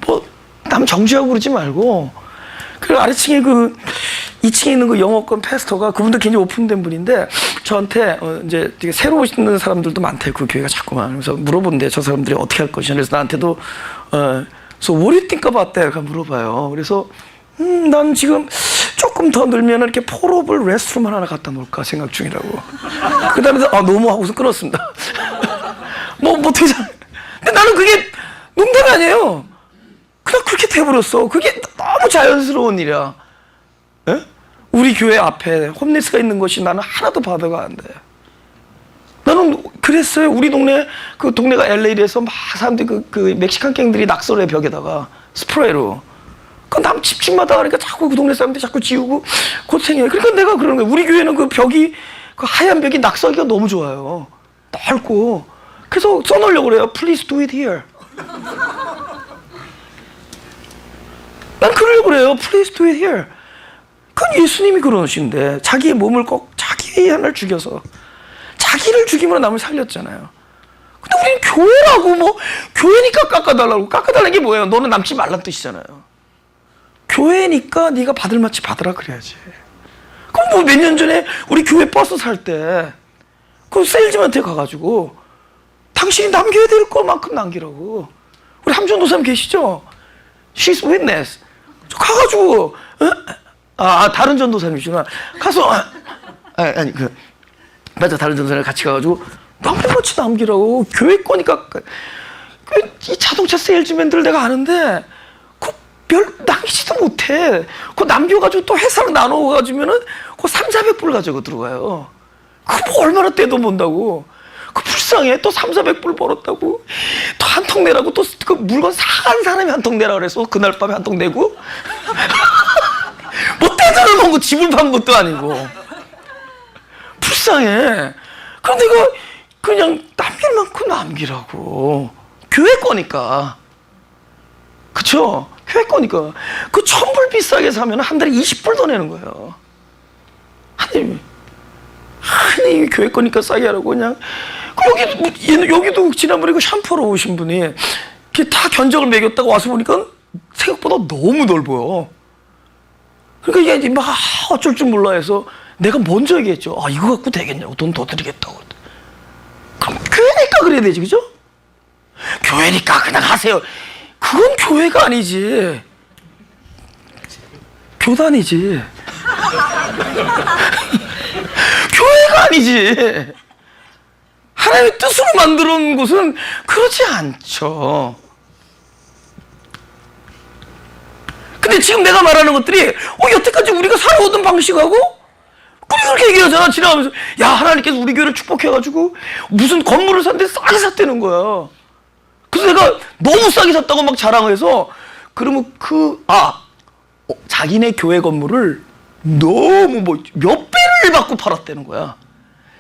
뭐 남 정죄하고 그러지 말고. 그리고 아래층에 2층에 있는 그 영어권 패스터가, 그분도 굉장히 오픈된 분인데 저한테 이제 되게 새로 오시는 사람들도 많대. 그 교회가 자꾸만. 그래서 물어본대. 저 사람들이 어떻게 할 것이냐. 그래서 나한테도 so what do you think about that? 물어봐요. 그래서 난 지금 조금 더 늘면 이렇게 폴업을 레스트룸 하나 갖다 놓을까 생각 중이라고. 그 다음에 너무 하고서 끊었습니다. 뭐 되게 근데 나는 그게 농담이 아니에요. 그냥 그렇게 돼버렸어. 그게 너무 자연스러운 일이야. 에? 우리 교회 앞에 홈리스가 있는 것이 나는 하나도 바다가 안 돼. 나는 그랬어요. 우리 그 동네가 LA에서 막 사람들이 그 멕시칸 갱들이 낙서래, 벽에다가 스프레이로. 그 남 집집마다 하니까 자꾸 그 동네 사람들이 자꾸 지우고 고생해. 그러니까 내가 그러는 거야. 우리 교회는 그 벽이, 그 하얀 벽이 낙서하기가 너무 좋아요. 넓고. 그래서 써놓으려고 그래요. Please do it here. 난 그러려고 그래요. Please do it here. 그건 예수님이 그러신데, 자기의 몸을 꼭 자기의 하나를 죽여서 자기를 죽임으로 남을 살렸잖아요. 근데 우리는 교회라고 교회니까 깎아달라고. 깎아달라는 게 뭐예요? 너는 남지 말란 뜻이잖아요. 교회니까 네가 받을 만치 받으라 그래야지. 그럼 몇 년 전에 우리 교회 버스 살 때 그 세일즈한테 가가지고 당신이 남겨야 될 것만큼 남기라고. 우리 함전도사님 계시죠? She's witness. 가가지고 다른 전도사님이시구나. 가서 맞아, 다른 전도사님 같이 가가지고 남겨놓지 남기라고. 교회 거니까. 이 자동차 세일즈맨들 내가 아는데 별 남기지도 못해. 그거 남겨가지고 또 회사로 나눠가지면은 그거 300~400불 가지고 들어가요. 그거 뭐 얼마나 떼도 본다고. 그 불쌍해. 또 300~400불 벌었다고. 또 한 통 내라고. 또 그 물건 사간 사람이 한 통 내라 그래서 그날 밤에 한 통 내고. 뭐 떼들어 놓은 거 집을 판 것도 아니고. 불쌍해. 그럼 내가 그냥 남길 만큼 남기라고. 교회 거니까. 그쵸? 교회 거니까. 그 1,000불 비싸게 사면 한 달에 20불 더 내는 거예요. 하나님이 교회 거니까 싸게 하라고 그냥. 여기도 지난번에 그 샴푸로 오신 분이 이렇게 다 견적을 매겼다가 와서 보니까 생각보다 너무 넓어요. 그러니까 이게 막 어쩔 줄 몰라 해서 내가 먼저 얘기했죠. 이거 갖고 되겠냐고. 돈 더 드리겠다고. 그럼 교회니까 그래야 되지, 그죠? 교회니까 그냥 하세요. 그건 교회가 아니지. 교단이지. 교회가 아니지. 하나님의 뜻으로 만들어 놓은 곳은 그렇지 않죠. 근데 지금 내가 말하는 것들이 여태까지 우리가 살아오던 방식하고 우리 그렇게 얘기하잖아. 지나가면서 야, 하나님께서 우리 교회를 축복해가지고 무슨 건물을 샀는데 싸게 샀다는 거야. 그래서 내가 너무 싸게 샀다고 막 자랑해서 그러면 자기네 교회 건물을 너무 몇 배를 받고 팔았다는 거야.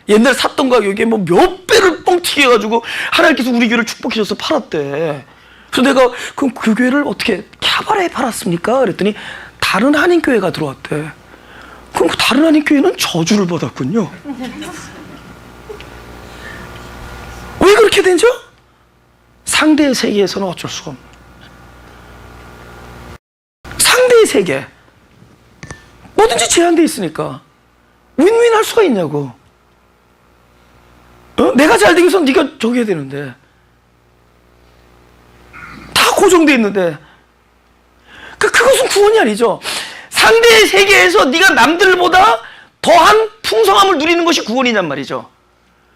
옛날 샀던 가격에 몇 배를 뻥튀기 해가지고 하나님께서 우리 교회를 축복해줘서 팔았대. 그래서 내가 그럼 그 교회를 어떻게 캬바레에 팔았습니까? 그랬더니 다른 한인교회가 들어왔대. 그럼 그 다른 한인교회는 저주를 받았군요. 왜 그렇게 된죠? 상대의 세계에서는 어쩔 수가 없는. 세계. 뭐든지 제한돼 있으니까 윈윈 할 수가 있냐고. 내가 잘 되기 위해서 네가 저기 해야 되는데 다 고정돼 있는데 그것은 구원이 아니죠. 상대의 세계에서 네가 남들보다 더한 풍성함을 누리는 것이 구원이란 말이죠.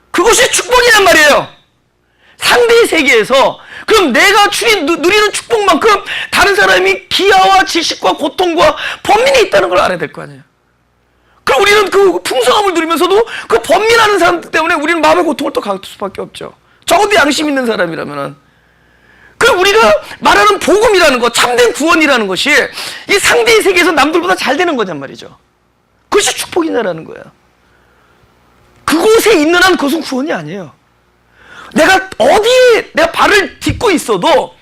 그것이 축복이란 말이에요. 상대의 세계에서 그럼 내가 누리는 축복만큼 다른 사람이 기아와 질식과 고통과 번민이 있다는 걸 알아야 될 거 아니에요. 그럼 우리는 그 풍성함을 누리면서도 그 번민하는 사람들 때문에 우리는 마음의 고통을 또 가질 수밖에 없죠. 적어도 양심 있는 사람이라면은. 그럼 우리가 말하는 복음이라는 것, 참된 구원이라는 것이 이 상대의 세계에서 남들보다 잘 되는 거란 말이죠. 그것이 축복이냐라는 거예요. 그곳에 있는 한 그것은 구원이 아니에요. 내가 어디에 내가 발을 딛고 있어도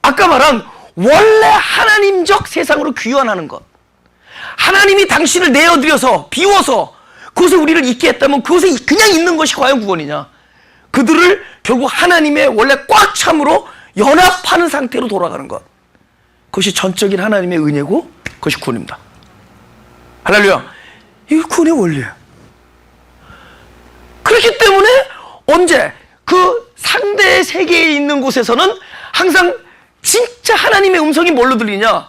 아까 말한 원래 하나님적 세상으로 귀환하는 것. 하나님이 당신을 내어드려서 비워서 그곳에 우리를 있게 했다면 그곳에 그냥 있는 것이 과연 구원이냐. 그들을 결국 하나님의 원래 꽉 참으로 연합하는 상태로 돌아가는 것. 그것이 전적인 하나님의 은혜고 그것이 구원입니다. 할렐루야. 이게 구원의 원리예요. 그렇기 때문에 언제 그 상대의 세계에 있는 곳에서는 항상 진짜 하나님의 음성이 뭘로 들리냐?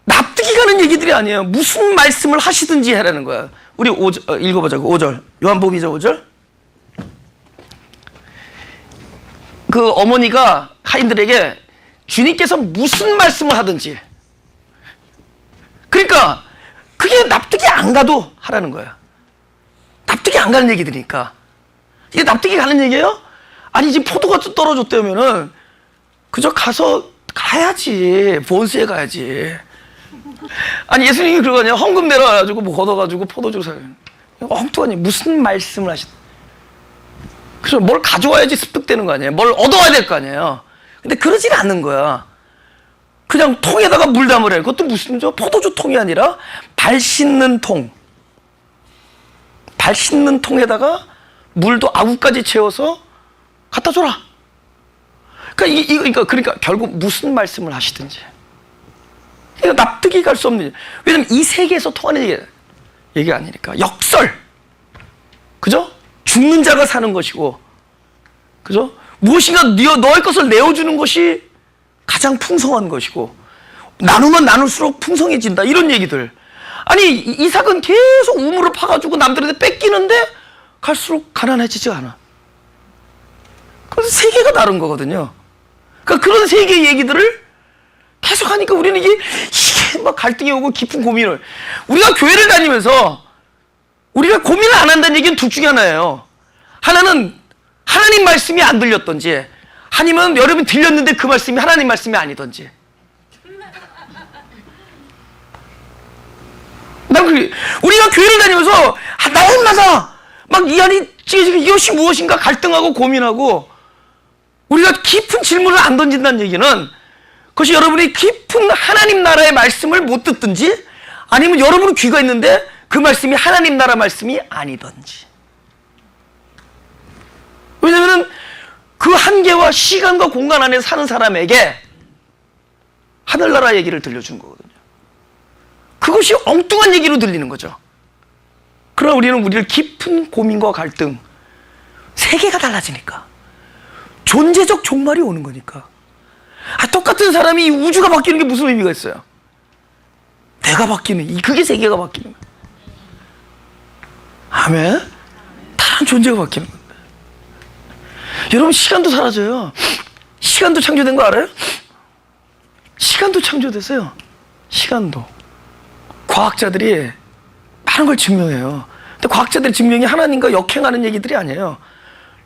납득이 가는 얘기들이 아니에요. 무슨 말씀을 하시든지 하라는 거야. 우리 읽어보자고. 5절. 요한복음 2장 5절. 그 어머니가 하인들에게 주님께서 무슨 말씀을 하든지, 그러니까 그게 납득이 안 가도 하라는 거야. 납득이 안 가는 얘기들이니까. 이게 납득이 가는 얘기예요? 아니 지금 포도가 떨어졌다면은 그저 가야지. 본스에 가야지. 아니 예수님이 그러고 아니야. 헌금 내려가지고 뭐 걷어가지고 포도주를 사요. 엉뚱하니 무슨 말씀을 하시든. 그래서 뭘 가져와야지 습득되는 거 아니에요. 뭘 얻어와야 될 거 아니에요. 근데 그러질 않는 거야. 그냥 통에다가 물 담으래. 그것도 무슨 포도주 통이 아니라 발 씻는 통. 발 씻는 통에다가 물도 아구까지 채워서 갖다 줘라. 그러니까 결국 무슨 말씀을 하시든지. 그러니까 납득이 갈 수 없는. 왜냐면 이 세계에서 통하는 얘기가 아니니까. 역설. 그죠? 죽는 자가 사는 것이고, 그죠? 무엇인가 너의 것을 내어주는 것이 가장 풍성한 것이고, 나누면 나눌수록 풍성해진다. 이런 얘기들. 아니, 이삭은 계속 우물을 파가지고 남들한테 뺏기는데 갈수록 가난해지지 않아. 그래서 세계가 다른 거거든요. 그러니까 그런 세계의 얘기들을 계속 하니까 우리는 이게 막 갈등이 오고 깊은 고민을. 우리가 교회를 다니면서 우리가 고민을 안 한다는 얘기는 둘 중에 하나예요. 하나는 하나님 말씀이 안 들렸던지, 아니면 여러분 들렸는데 그 말씀이 하나님 말씀이 아니던지. 우리가 교회를 다니면서 날마다 막 이 안이 찢어지고 이것이 무엇인가 갈등하고 고민하고, 우리가 깊은 질문을 안 던진다는 얘기는 그것이 여러분이 깊은 하나님 나라의 말씀을 못 듣든지, 아니면 여러분은 귀가 있는데 그 말씀이 하나님 나라 말씀이 아니던지. 왜냐하면 그 한계와 시간과 공간 안에 사는 사람에게 하늘나라 얘기를 들려주는 거거든요. 그것이 엉뚱한 얘기로 들리는 거죠. 그러나 우리는 우리를 깊은 고민과 갈등, 세계가 달라지니까, 존재적 종말이 오는 거니까. 똑같은 사람이 우주가 바뀌는 게 무슨 의미가 있어요? 내가 바뀌는, 그게 세계가 바뀌는 거예요. 아멘? 다른 존재가 바뀌는 건데. 여러분, 시간도 사라져요. 시간도 창조된 거 알아요? 시간도 창조됐어요. 시간도. 과학자들이 많은 걸 증명해요. 근데 과학자들의 증명이 하나님과 역행하는 얘기들이 아니에요.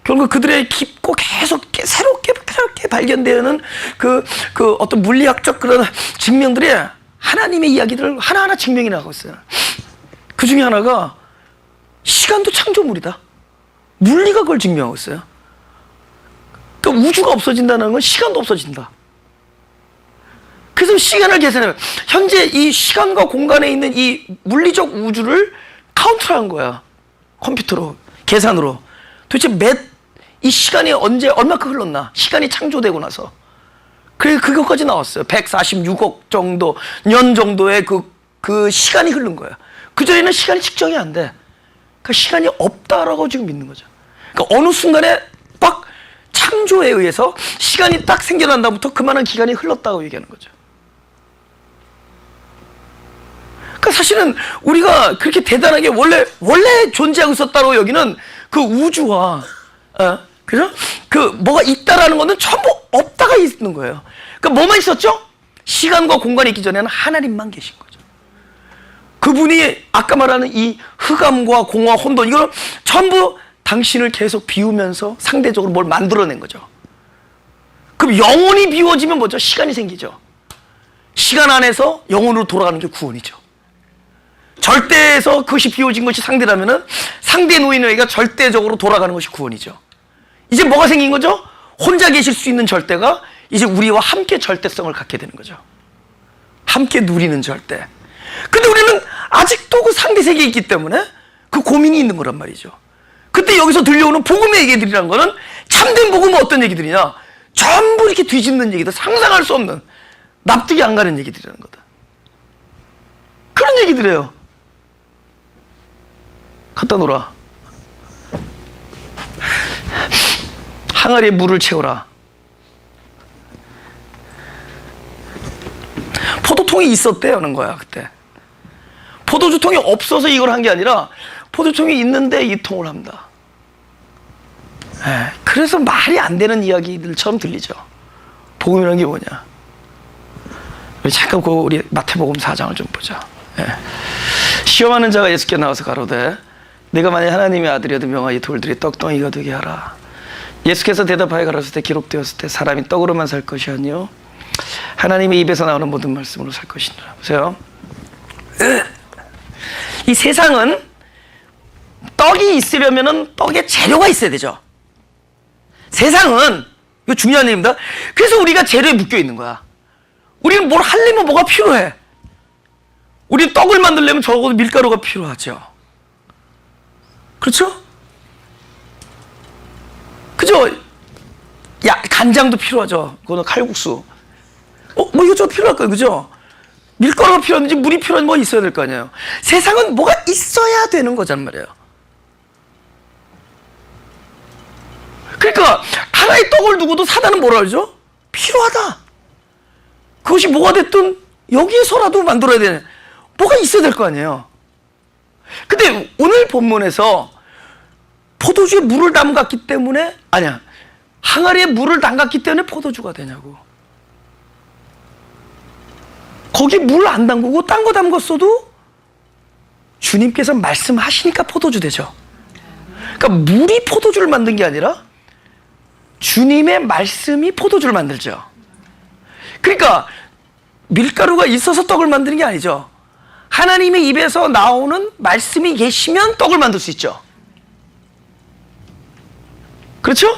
결국 그들의 깊고 계속 새롭게 발견되는 그 어떤 물리학적 그런 증명들이 하나님의 이야기들을 하나하나 증명이 나가고 있어요. 그 중에 하나가 시간도 창조물이다. 물리가 그걸 증명하고 있어요. 그러니까 우주가 없어진다는 건 시간도 없어진다. 그래서 시간을 계산해요. 현재 이 시간과 공간에 있는 이 물리적 우주를 카운트한 거야. 컴퓨터로, 계산으로. 도대체 이 시간이 언제 얼마큼 흘렀나? 시간이 창조되고 나서. 그래, 그것까지 나왔어요. 146억 정도, 년 정도의 그 시간이 흐른 거예요. 그전에는 시간이 측정이 안 돼. 그 시간이 없다라고 지금 믿는 거죠. 그러니까 어느 순간에 딱 창조에 의해서 시간이 딱 생겨난 다음부터 그만한 기간이 흘렀다고 얘기하는 거죠. 그러니까 사실은 우리가 그렇게 대단하게 원래 존재하고 있었다고 여기는 그 우주와, 그죠? 그 뭐가 있다라는 거는 전부 없다가 있는 거예요. 그러니까 뭐만 있었죠? 시간과 공간이 있기 전에는 하나님만 계신 거죠. 그분이 아까 말하는 이 흑암과 공허, 혼돈, 이걸 전부 당신을 계속 비우면서 상대적으로 뭘 만들어낸 거죠. 그럼 영혼이 비워지면 뭐죠? 시간이 생기죠. 시간 안에서 영혼으로 돌아가는 게 구원이죠. 절대에서 그것이 비워진 것이 상대라면은 상대 노인에게 절대적으로 돌아가는 것이 구원이죠. 이제 뭐가 생긴 거죠? 혼자 계실 수 있는 절대가 이제 우리와 함께 절대성을 갖게 되는 거죠. 함께 누리는 절대. 근데 우리는 아직도 그 상대 세계에 있기 때문에 그 고민이 있는 거란 말이죠. 그때 여기서 들려오는 복음의 얘기들이란 거는 참된 복음은 어떤 얘기들이냐? 전부 이렇게 뒤집는 얘기들, 상상할 수 없는, 납득이 안 가는 얘기들이라는 거다. 그런 얘기들이에요. 갖다 놓으라. 항아리에 물을 채워라. 포도통이 있었대요는 거야 그때. 포도주통이 없어서 이걸 한 게 아니라 포도통이 있는데 이 통을 합니다. 그래서 말이 안 되는 이야기들처럼 들리죠. 복음이라는 게 뭐냐? 우리 잠깐 우리 마태복음 4장을 좀 보자. 시험하는 자가 예수께 나와서 가로되 내가 만약 하나님의 아들이어도 명하여 돌들이 떡덩이가 되게 하라. 예수께서 대답하여 가라사대 기록되었을 때 사람이 떡으로만 살 것이 아니요 하나님의 입에서 나오는 모든 말씀으로 살 것이니라. 보세요. 이 세상은 떡이 있으려면은 떡에 재료가 있어야 되죠. 세상은 이거 중요한 얘기입니다. 그래서 우리가 재료에 묶여 있는 거야. 우리는 뭘 하려면 뭐가 필요해. 우리는 떡을 만들려면 적어도 밀가루가 필요하죠. 그렇죠? 그죠? 간장도 필요하죠. 그거는 칼국수. 뭐 이것저것 필요할 거예요. 그죠? 밀가루가 필요한지 물이 필요한지 뭐 있어야 될 거 아니에요. 세상은 뭐가 있어야 되는 거란 말이에요. 그러니까 하나의 떡을 두고도 사단은 뭐라 그러죠? 필요하다. 그것이 뭐가 됐든 여기에서라도 만들어야 되는 뭐가 있어야 될 거 아니에요. 근데 오늘 본문에서 포도주에 물을 담갔기 때문에 항아리에 물을 담갔기 때문에 포도주가 되냐고. 거기 물 안 담그고 딴 거 담갔어도 주님께서 말씀하시니까 포도주 되죠. 그러니까 물이 포도주를 만든 게 아니라 주님의 말씀이 포도주를 만들죠. 그러니까 밀가루가 있어서 떡을 만드는 게 아니죠. 하나님의 입에서 나오는 말씀이 계시면 떡을 만들 수 있죠. 그렇죠?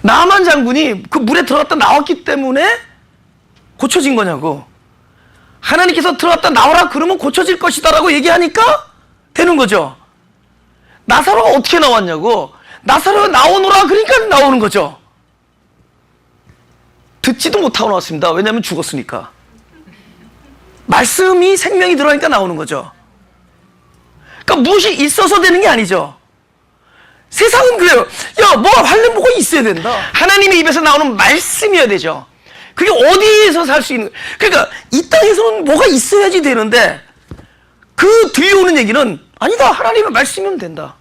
나만 장군이 그 물에 들어갔다 나왔기 때문에 고쳐진 거냐고. 하나님께서 들어갔다 나오라 그러면 고쳐질 것이다 라고 얘기하니까 되는 거죠. 나사로가 어떻게 나왔냐고. 나사로가 나오노라 그러니까 나오는 거죠. 듣지도 못하고 나왔습니다. 왜냐하면 죽었으니까. 말씀이 생명이 들어가니까 나오는 거죠. 그러니까 무엇이 있어서 되는 게 아니죠. 세상은 그래요. 뭐 하려면 뭐가 있어야 된다. 하나님의 입에서 나오는 말씀이어야 되죠. 그게 어디에서 살 수 있는, 그러니까 이 땅에서는 뭐가 있어야지 되는데 그 들려오는 얘기는 아니다. 하나님의 말씀이면 된다.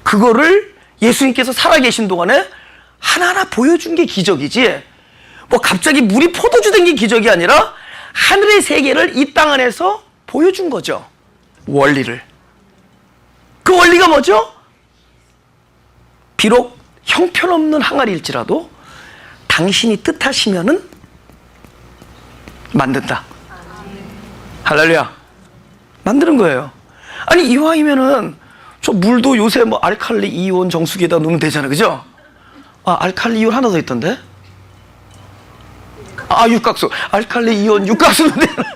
그거를 예수님께서 살아계신 동안에 하나하나 보여준 게 기적이지, 뭐 갑자기 물이 포도주 된 게 기적이 아니라 하늘의 세계를 이 땅 안에서 보여준 거죠. 원리를. 그 원리가 뭐죠? 비록 형편없는 항아리일지라도 당신이 뜻하시면은 만든다. 할렐루야. 만드는 거예요. 아니 이왕이면은 저 물도 요새 뭐 알칼리 이온 정수기에다 넣으면 되잖아요. 그죠? 알칼리 이온 하나 더 있던데? 육각수. 알칼리 이온 육각수 넣으면 되잖아.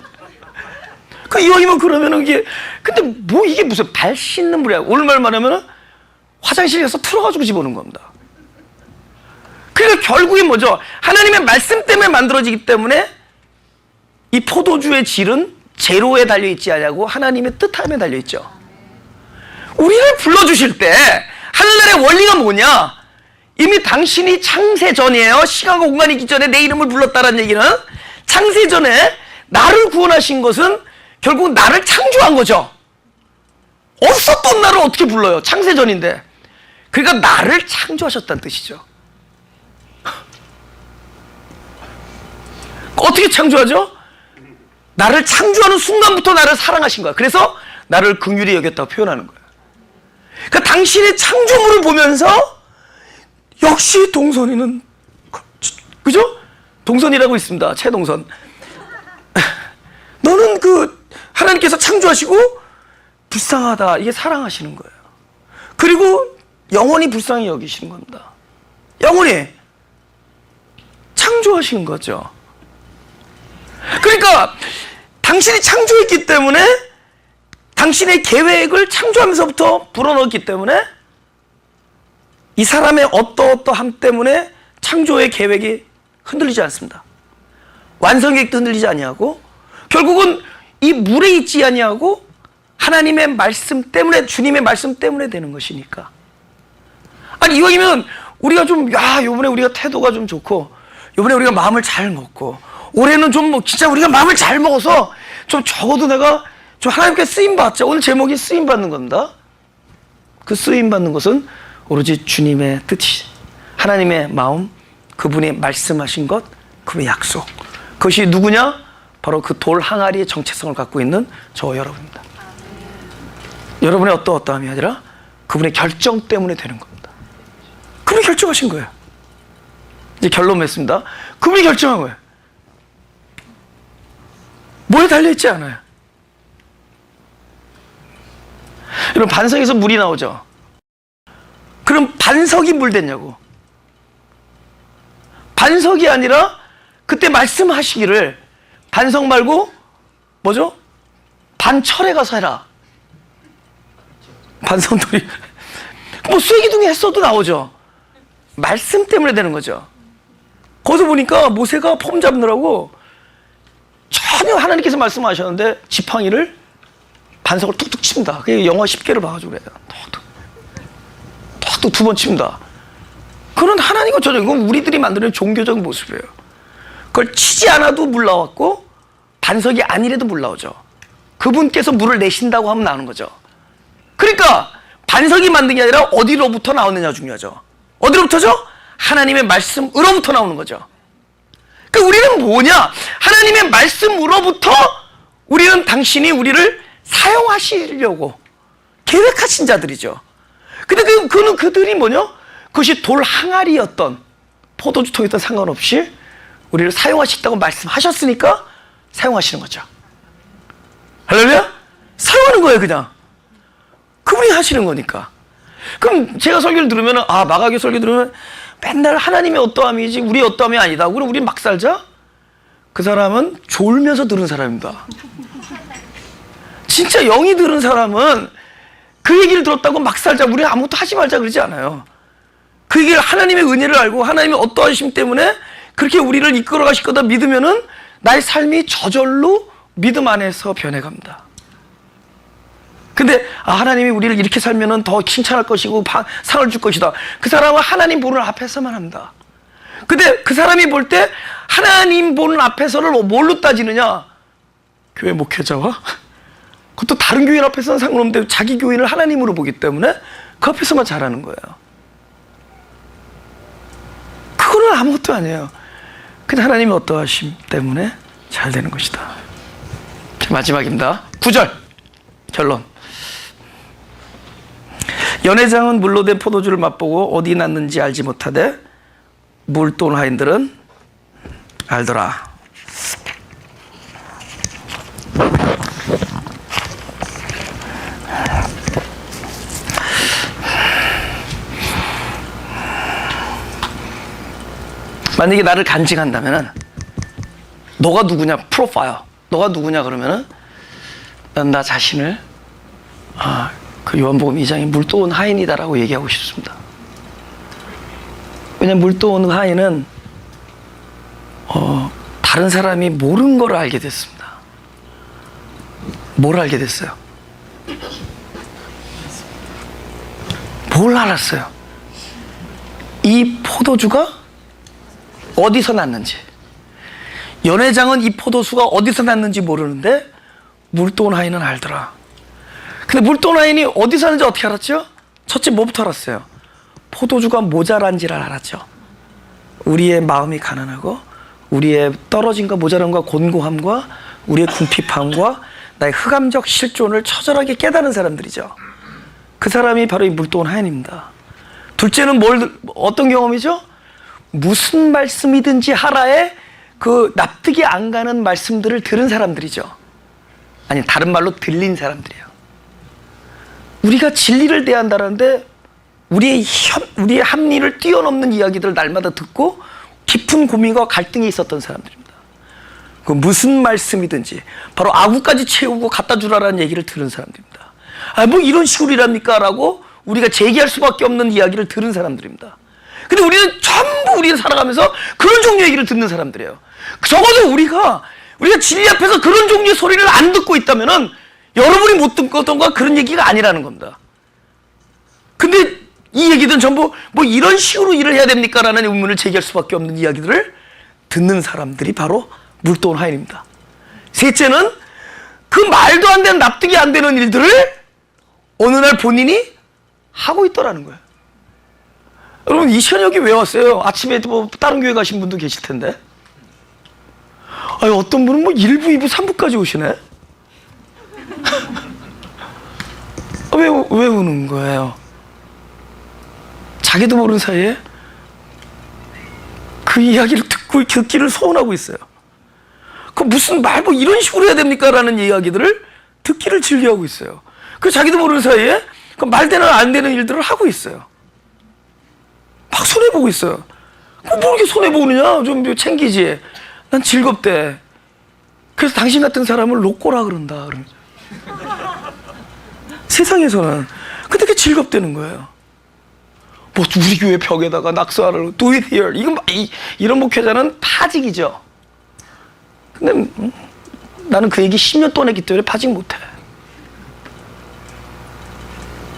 그 이왕이면 그러면은 이게, 근데 뭐 이게 무슨 발 씻는 물이야. 오늘 말만 하면은 화장실에 가서 틀어가지고 집어넣는 겁니다. 그러니까 결국에 뭐죠? 하나님의 말씀 때문에 만들어지기 때문에 이 포도주의 질은 제로에 달려있지 않냐고 하나님의 뜻함에 달려있죠. 우리를 불러주실 때 하늘나라의 원리가 뭐냐? 이미 당신이 창세 전이에요. 시간과 공간이 있기 전에 내 이름을 불렀다는 얘기는 창세 전에 나를 구원하신 것은 결국 나를 창조한 거죠. 없었던 나를 어떻게 불러요? 창세 전인데. 그러니까 나를 창조하셨다는 뜻이죠. 어떻게 창조하죠? 나를 창조하는 순간부터 나를 사랑하신 거야. 그래서 나를 긍휼히 여겼다고 표현하는 거야. 그러니까 당신의 창조물을 보면서 역시 동선이는, 그죠? 동선이라고 있습니다. 최동선. 너는 하나님께서 창조하시고 불쌍하다. 이게 사랑하시는 거예요. 그리고 영원히 불쌍히 여기시는 겁니다. 영원히 창조하시는 거죠. 그러니까 당신이 창조했기 때문에 당신의 계획을 창조하면서부터 불어넣었기 때문에 이 사람의 어떠어떠함 때문에 창조의 계획이 흔들리지 않습니다. 완성 계획도 흔들리지 아니하고 결국은 이 물에 있지 아니하고 하나님의 말씀 때문에, 주님의 말씀 때문에 되는 것이니까. 아니 이왕이면 우리가 좀 요번에 우리가 태도가 좀 좋고 요번에 우리가 마음을 잘 먹고 올해는 좀 진짜 우리가 마음을 잘 먹어서 좀 적어도 내가 좀 하나님께 쓰임받자. 오늘 제목이 쓰임받는 겁니다. 그 쓰임받는 것은 오로지 주님의 뜻이, 하나님의 마음, 그분이 말씀하신 것, 그분의 약속. 그것이 누구냐? 바로 그 돌 항아리의 정체성을 갖고 있는 저와 여러분입니다. 여러분의 어떠함이 아니라 그분의 결정 때문에 되는 겁니다. 그분이 결정하신 거예요. 이제 결론 맺습니다. 그분이 결정한 거예요. 뭐에 달려있지 않아요. 여러분 반석에서 물이 나오죠. 그럼 반석이 물 됐냐고. 반석이 아니라 그때 말씀하시기를 반석 말고 뭐죠? 반철에 가서 해라. 반석돌이 뭐 쇠기둥이 했어도 나오죠. 말씀 때문에 되는 거죠. 거기서 보니까 모세가 폼 잡느라고 전혀 하나님께서 말씀하셨는데 지팡이를 반석을 툭툭 칩니다. 그게 영화 10개를 봐가지고 그래요. 툭툭 두 번 칩니다. 그건 하나님과 전혀, 이건 우리들이 만드는 종교적 모습이에요. 그걸 치지 않아도 물 나왔고 반석이 아니래도 물 나오죠. 그분께서 물을 내신다고 하면 나오는 거죠. 그러니까 반석이 만든 게 아니라 어디로부터 나오느냐 중요하죠. 어디로부터죠? 하나님의 말씀으로부터 나오는 거죠. 그러니까 우리는 뭐냐? 하나님의 말씀으로부터 우리는 당신이 우리를 사용하시려고 계획하신 자들이죠. 근데 그들이 뭐냐? 그것이 돌 항아리였던 포도주통이었던 상관없이 우리를 사용하시겠다고 말씀하셨으니까 사용하시는 거죠. 할렐루야? 사용하는 거예요, 그냥. 그분이 하시는 거니까. 그럼 제가 설교를 들으면, 마가교 설교 들으면 맨날 하나님의 어떠함이지 우리의 어떠함이 아니다. 그럼 우리 막 살자? 그 사람은 졸면서 들은 사람입니다. 진짜 영이 들은 사람은 그 얘기를 들었다고 막 살자, 우리 아무것도 하지 말자 그러지 않아요. 그 얘기를 하나님의 은혜를 알고 하나님의 어떠하심 때문에 그렇게 우리를 이끌어 가실 거다 믿으면은 나의 삶이 저절로 믿음 안에서 변해갑니다. 근데 하나님이 우리를 이렇게 살면은 더 칭찬할 것이고 상을 줄 것이다. 그 사람은 하나님 보는 앞에서만 합니다. 근데 그 사람이 볼 때 하나님 보는 앞에서를 뭘로 따지느냐? 교회 목회자와? 그것도 다른 교인 앞에서는 상관없는데 자기 교인을 하나님으로 보기 때문에 그 앞에서만 잘하는 거예요. 그거는 아무것도 아니에요. 그냥 하나님의 어떠하심 때문에 잘 되는 것이다. 마지막입니다. 9절 결론. 연회장은 물로 된 포도주를 맛보고 어디 났는지 알지 못하되 물돈 하인들은 알더라. 만약에 나를 간증한다면은 너가 누구냐 프로파일, 너가 누구냐 그러면은 나 자신을 그 요한복음 2장의 물도온 하인이다라고 얘기하고 싶습니다. 왜냐면 물도원 하인은 다른 사람이 모르는 걸 알게 됐습니다. 뭘 알게 됐어요? 뭘 알았어요? 이 포도주가 어디서 났는지. 연회장은 이 포도수가 어디서 났는지 모르는데 물도원 하인은 알더라. 근데 물도원 하인이 어디서 났는지 어떻게 알았죠? 첫째 뭐부터 알았어요? 포도주가 모자란지를 알았죠. 우리의 마음이 가난하고 우리의 떨어짐과 모자람과 곤고함과 우리의 궁핍함과 나의 흑암적 실존을 처절하게 깨달은 사람들이죠. 그 사람이 바로 이 물도원 하인입니다. 둘째는 어떤 경험이죠? 무슨 말씀이든지 하라에 그 납득이 안 가는 말씀들을 들은 사람들이죠. 아니, 다른 말로 들린 사람들이에요. 우리가 진리를 대한다는데 우리의 합리를 뛰어넘는 이야기들을 날마다 듣고 깊은 고민과 갈등이 있었던 사람들입니다. 그 무슨 말씀이든지 바로 아구까지 채우고 갖다 주라라는 얘기를 들은 사람들입니다. 아, 뭐 이런 식으로랍니까? 라고 우리가 제기할 수밖에 없는 이야기를 들은 사람들입니다. 근데 우리는 전부 우리가 살아가면서 그런 종류의 얘기를 듣는 사람들이에요. 적어도 우리가 진리 앞에서 그런 종류의 소리를 안 듣고 있다면은 여러분이 못 듣던 건 그런 얘기가 아니라는 겁니다. 근데 이 얘기들은 전부 뭐 이런 식으로 일을 해야 됩니까? 라는 의문을 제기할 수밖에 없는 이야기들을 듣는 사람들이 바로 물도원 하인입니다. 셋째는 그 말도 안 되는 납득이 안 되는 일들을 어느 날 본인이 하고 있더라는 거예요. 여러분, 이 시간 여기 왜 왔어요? 아침에 뭐 다른 교회 가신 분도 계실 텐데. 아니, 어떤 분은 뭐 1부, 2부, 3부까지 오시네? 왜 우는 거예요? 자기도 모르는 사이에 그 이야기를 듣기를 소원하고 있어요. 그 무슨 말 뭐 이런 식으로 해야 됩니까? 라는 이야기들을 듣기를 즐겨하고 있어요. 그 자기도 모르는 사이에 그 말되는 안 되는 일들을 하고 있어요. 막 손해보고 있어요. 뭐 이렇게 손해보느냐? 좀 챙기지. 난 즐겁대. 그래서 당신 같은 사람을 로꼬라 그런다. 세상에서는. 근데 그게 즐겁다는 거예요. 뭐 우리 교회 벽에다가 낙서하라고 do it here. 이런 목회자는 파직이죠. 근데 나는 그 얘기 10년 동안 했기 때문에 파직 못해.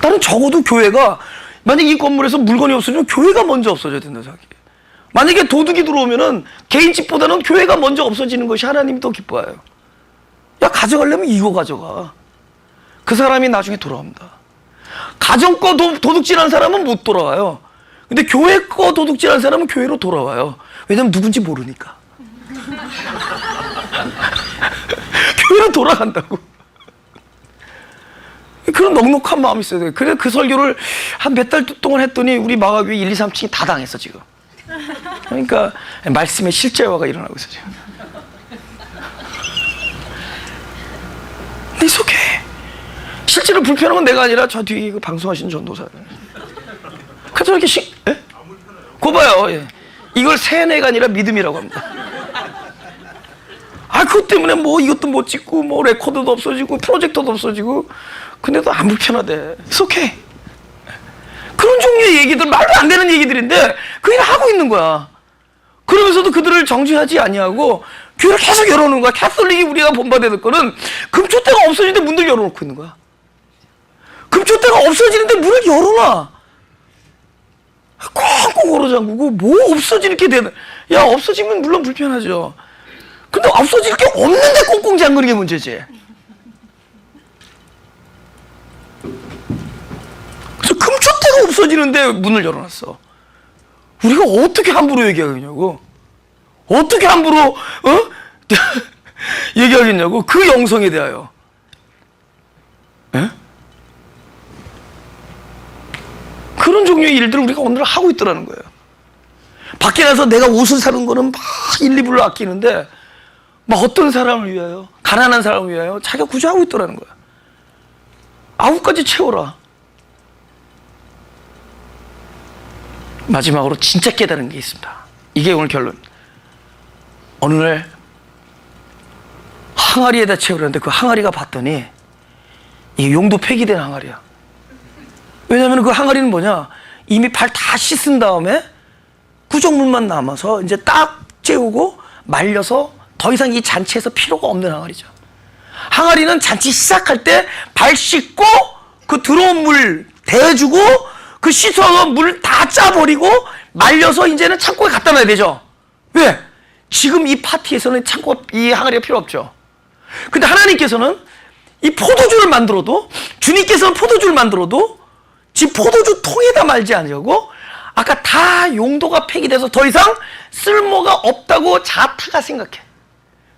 나는 적어도 교회가 만약에 이 건물에서 물건이 없어지면 교회가 먼저 없어져야 된다 생각해. 만약에 도둑이 들어오면은 개인 집보다는 교회가 먼저 없어지는 것이 하나님이 더 기뻐해요. 야, 가져가려면 이거 가져가. 그 사람이 나중에 돌아옵니다. 가정 거 도둑질한 사람은 못 돌아와요. 근데 교회 거 도둑질한 사람은 교회로 돌아와요. 왜냐면 누군지 모르니까. 교회로 돌아간다고. 그런 넉넉한 마음이 있어야 돼요. 그래서 그 설교를 한 몇 달 동안 했더니 우리 마가교회 1, 2, 3층이 다 당했어 지금. 그러니까 말씀의 실제화가 일어나고 있어 지금. 근데 속해. 실제로 불편한 건 내가 아니라 저 뒤에 그 방송하시는 전도사를. 그래서 이렇게 그거 봐요. 예. 이걸 세뇌가 아니라 믿음이라고 합니다. 아, 그것 때문에 뭐 이것도 못 찍고 뭐 레코더도 없어지고 프로젝터도 없어지고 근데도 안 불편하대. It's okay. 그런 종류의 얘기들, 말도 안 되는 얘기들인데 그 일을 하고 있는 거야. 그러면서도 그들을 정죄하지 아니하고 교회를 계속 열어놓는 거야. 캐톨릭이 우리가 본받아야 거는 금초대가 없어지는데 문을 열어놓고 있는 거야. 금초대가 없어지는데 문을 열어놔. 꽁꽁 걸어 잠그고 뭐 없어지는 게 되는. 야, 없어지면 물론 불편하죠. 근데 없어질 게 없는데 꽁꽁 잠그는 게 문제지. 그래서 금초대가 없어지는데 문을 열어놨어. 우리가 어떻게 함부로 얘기하겠냐고. 어떻게 함부로 얘기하겠냐고. 그 영성에 대하여. 에? 그런 종류의 일들을 우리가 오늘 하고 있더라는 거예요. 밖에 나서 내가 옷을 사는 거는 막 1, 2불로 아끼는데 막 어떤 사람을 위하여, 가난한 사람을 위하여 자기가 구제하고 있더라는 거야. 아구까지 채워라. 마지막으로 진짜 깨달은 게 있습니다. 이게 오늘 결론. 어느 날 항아리에다 채우려는데 그 항아리가 봤더니 이게 용도 폐기된 항아리야. 왜냐하면 그 항아리는 뭐냐, 이미 발 다 씻은 다음에 구정물만 남아서 이제 딱 재우고 말려서 더 이상 이 잔치에서 필요가 없는 항아리죠. 항아리는 잔치 시작할 때 발 씻고 그 들어온 물 대주고 그 씻어서 물 다 짜버리고 말려서 이제는 창고에 갖다 놔야 되죠. 왜? 지금 이 파티에서는 이 항아리가 필요 없죠. 근데 하나님께서는 이 포도주를 만들어도, 주님께서는 포도주를 만들어도 지금 포도주 통에다 말지 않으려고 아까 다 용도가 폐기돼서 더 이상 쓸모가 없다고 자타가 생각해.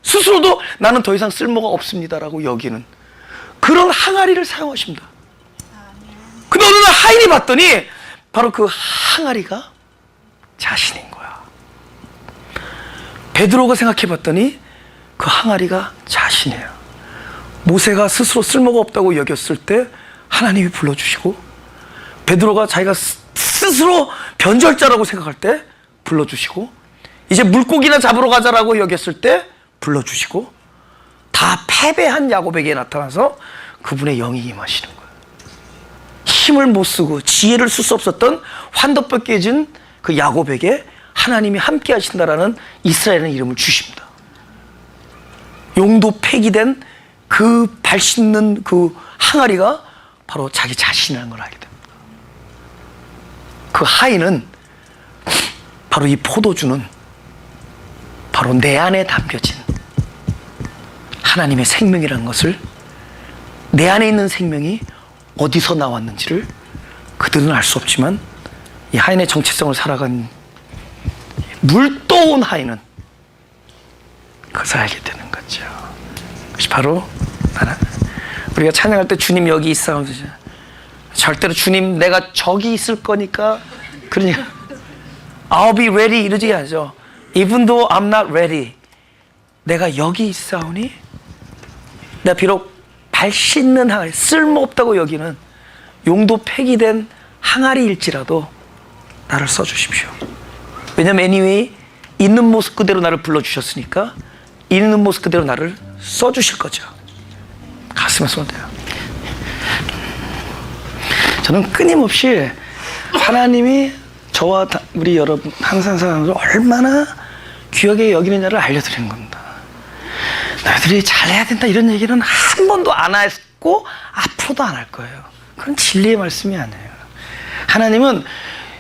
스스로도 나는 더 이상 쓸모가 없습니다라고 여기는 그런 항아리를 사용하십니다. 근데 어느 날 하인이 봤더니 바로 그 항아리가 자신인 거야. 베드로가 생각해 봤더니 그 항아리가 자신이에요. 모세가 스스로 쓸모가 없다고 여겼을 때 하나님이 불러주시고, 베드로가 자기가 스스로 변절자라고 생각할 때 불러주시고, 이제 물고기나 잡으러 가자라고 여겼을 때 불러주시고, 다 패배한 야곱에게 나타나서 그분의 영이 임하시는 거예요. 힘을 못 쓰고 지혜를 쓸 수 없었던 환도뼈 깨진 그 야곱에게 하나님이 함께 하신다라는 이스라엘이라는 이름을 주십니다. 용도 폐기된 그 발 씻는 그 항아리가 바로 자기 자신이라는 걸 알게 됩니다. 그 하인은 바로 이 포도주는 바로 내 안에 담겨진 하나님의 생명이라는 것을, 내 안에 있는 생명이 어디서 나왔는지를 그들은 알 수 없지만 이 하인의 정체성을 살아간 물떠온 하인은 그것을 알게 되는 거죠. 그것이 바로 우리가 찬양할 때 주님 여기 있사오니, 절대로 주님 내가 저기 있을 거니까 그러냐 I'll be ready 이러지 않죠. Even though I'm not ready, 내가 여기 있사오니, 내가 비록 발 씻는 항아리, 쓸모없다고 여기는 용도 폐기된 항아리일지라도 나를 써주십시오. 왜냐면 anyway 있는 모습 그대로 나를 불러주셨으니까 있는 모습 그대로 나를 써주실 거죠. 가슴에 쏘면 돼요. 저는 끊임없이 하나님이 저와 우리 여러분 항상 사람들 얼마나 귀하게 여기느냐를 알려드리는 겁니다. 너희들이 잘해야 된다 이런 얘기는 한 번도 안 했고 앞으로도 안 할 거예요. 그건 진리의 말씀이 아니에요. 하나님은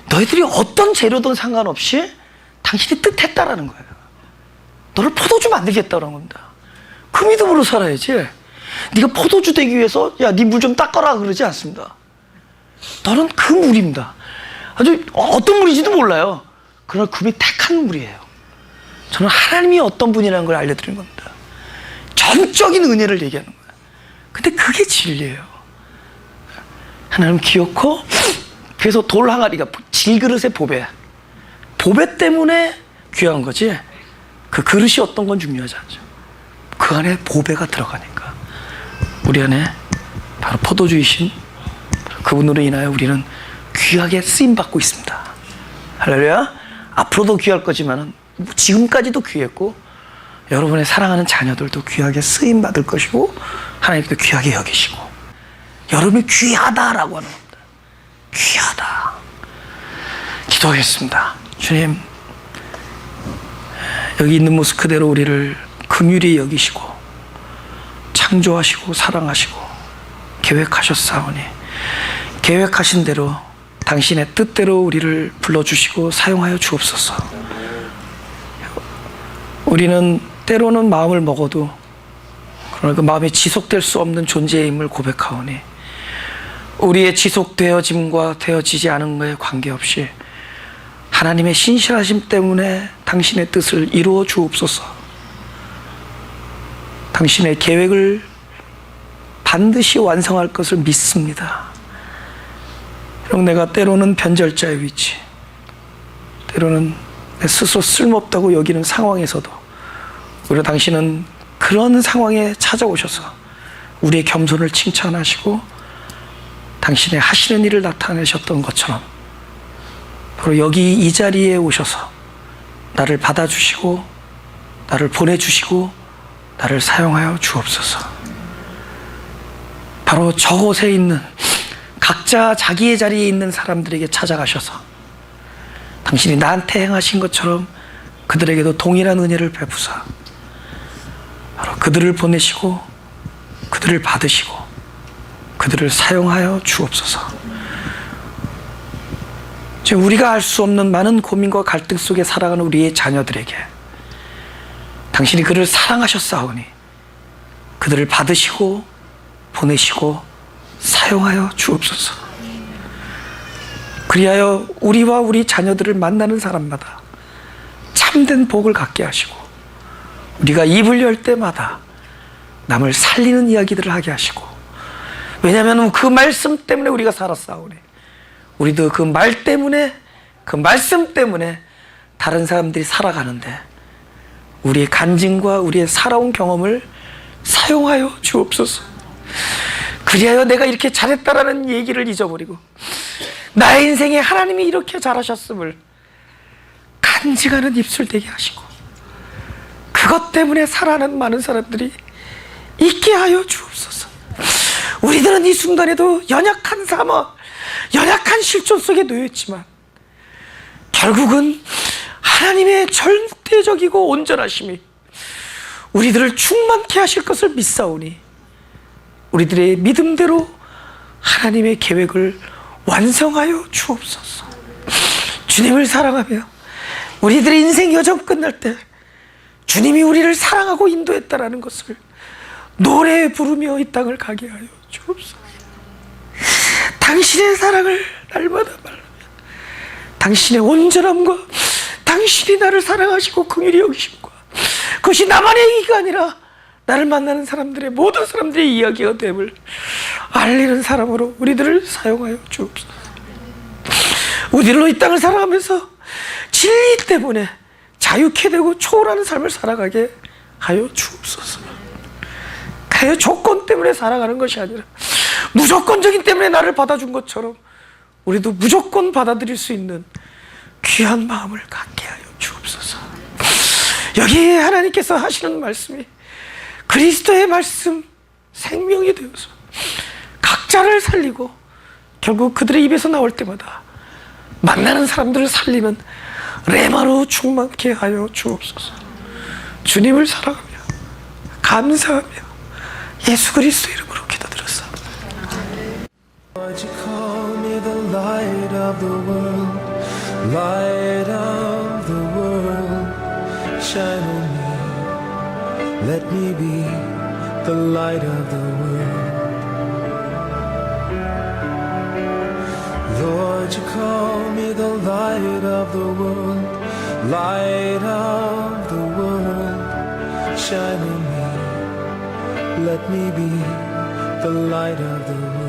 너희들이 어떤 재료든 상관없이 당신이 뜻했다라는 거예요. 너를 포도주 만들겠다라는 겁니다. 그 믿음으로 살아야지. 네가 포도주 되기 위해서 야, 네 물 좀 닦아라 그러지 않습니다. 너는 그 물입니다. 아주 어떤 물인지도 몰라요. 그러나 그분이 택한 물이에요. 저는 하나님이 어떤 분이라는 걸 알려드리는 겁니다. 전적인 은혜를 얘기하는 거예요. 근데 그게 진리예요. 하나님 귀엽고, 그래서 돌 항아리가 질그릇의 보배 때문에 귀한 거지 그 그릇이 어떤 건 중요하지 않죠. 그 안에 보배가 들어가니까 우리 안에 바로 포도주이신 그분으로 인하여 우리는 귀하게 쓰임받고 있습니다. 할렐루야. 앞으로도 귀할 거지만 지금까지도 귀했고, 여러분의 사랑하는 자녀들도 귀하게 쓰임받을 것이고, 하나님도 귀하게 여기시고, 여러분이 귀하다라고 하는 겁니다. 귀하다. 기도하겠습니다. 주님, 여기 있는 모습 그대로 우리를 긍휼히 여기시고 창조하시고 사랑하시고 계획하셨사오니, 계획하신 대로 당신의 뜻대로 우리를 불러주시고 사용하여 주옵소서. 우리는 때로는 마음을 먹어도 그러나 그 마음이 지속될 수 없는 존재임을 고백하오니, 우리의 지속되어짐과 되어지지 않은 것에 관계없이 하나님의 신실하심 때문에 당신의 뜻을 이루어 주옵소서. 당신의 계획을 반드시 완성할 것을 믿습니다. 그럼 내가 때로는 변절자의 위치, 때로는 내 스스로 쓸모없다고 여기는 상황에서도 오히려 당신은 그런 상황에 찾아오셔서 우리의 겸손을 칭찬하시고 당신의 하시는 일을 나타내셨던 것처럼 바로 여기 이 자리에 오셔서 나를 받아주시고 나를 보내주시고 나를 사용하여 주옵소서. 바로 저곳에 있는 각자 자기의 자리에 있는 사람들에게 찾아가셔서 당신이 나한테 행하신 것처럼 그들에게도 동일한 은혜를 베푸사 바로 그들을 보내시고 그들을 받으시고 그들을 사용하여 주옵소서. 우리가 알 수 없는 많은 고민과 갈등 속에 살아가는 우리의 자녀들에게 당신이 그를 사랑하셨사오니 그들을 받으시고 보내시고 사용하여 주옵소서. 그리하여 우리와 우리 자녀들을 만나는 사람마다 참된 복을 갖게 하시고 우리가 입을 열 때마다 남을 살리는 이야기들을 하게 하시고, 왜냐하면 그 말씀 때문에 우리가 살았사오니 우리도 그 말 때문에 그 말씀 때문에 다른 사람들이 살아가는데 우리의 간증과 우리의 살아온 경험을 사용하여 주옵소서. 그리하여 내가 이렇게 잘했다라는 얘기를 잊어버리고 나의 인생에 하나님이 이렇게 잘하셨음을 간증하는 입술 되게 하시고 그것 때문에 살아가는 많은 사람들이 있게 하여 주옵소서. 우리들은 이 순간에도 연약한 삶과 연약한 실존 속에 놓여있지만 결국은 하나님의 절대적이고 온전하심이 우리들을 충만케 하실 것을 믿사오니 우리들의 믿음대로 하나님의 계획을 완성하여 주옵소서. 주님을 사랑하며 우리들의 인생 여정 끝날 때 주님이 우리를 사랑하고 인도했다라는 것을 노래 부르며 이 땅을 가게 하여 주옵소서. 당신의 사랑을 날마다 말하며 당신의 온전함과 당신이 나를 사랑하시고 긍휼히 여기심과 그것이 나만의 얘기가 아니라 나를 만나는 사람들의 모든 사람들의 이야기가 됨을 알리는 사람으로 우리들을 사용하여 주옵소서. 우리들로 이 땅을 살아가면서 진리 때문에 자유케 되고 초월하는 삶을 살아가게 하여 주옵소서. 그 조건 때문에 살아가는 것이 아니라 무조건적인 때문에 나를 받아준 것처럼 우리도 무조건 받아들일 수 있는 귀한 마음을 갖게 하여 주옵소서. 여기에 하나님께서 하시는 말씀이 그리스도의 말씀 생명이 되어서 각자를 살리고 결국 그들의 입에서 나올 때마다 만나는 사람들을 살리는 레마로 충만케 하여 주옵소서. 주님을 사랑하며 감사하며 예수 그리스도 이름으로 기도드렸습니다. Lord, you call me the light of the world, light of the world, shine on me, let me be the light of the world. Lord, you call me the light of the world, light of the world, shine on me, let me be the light of the world.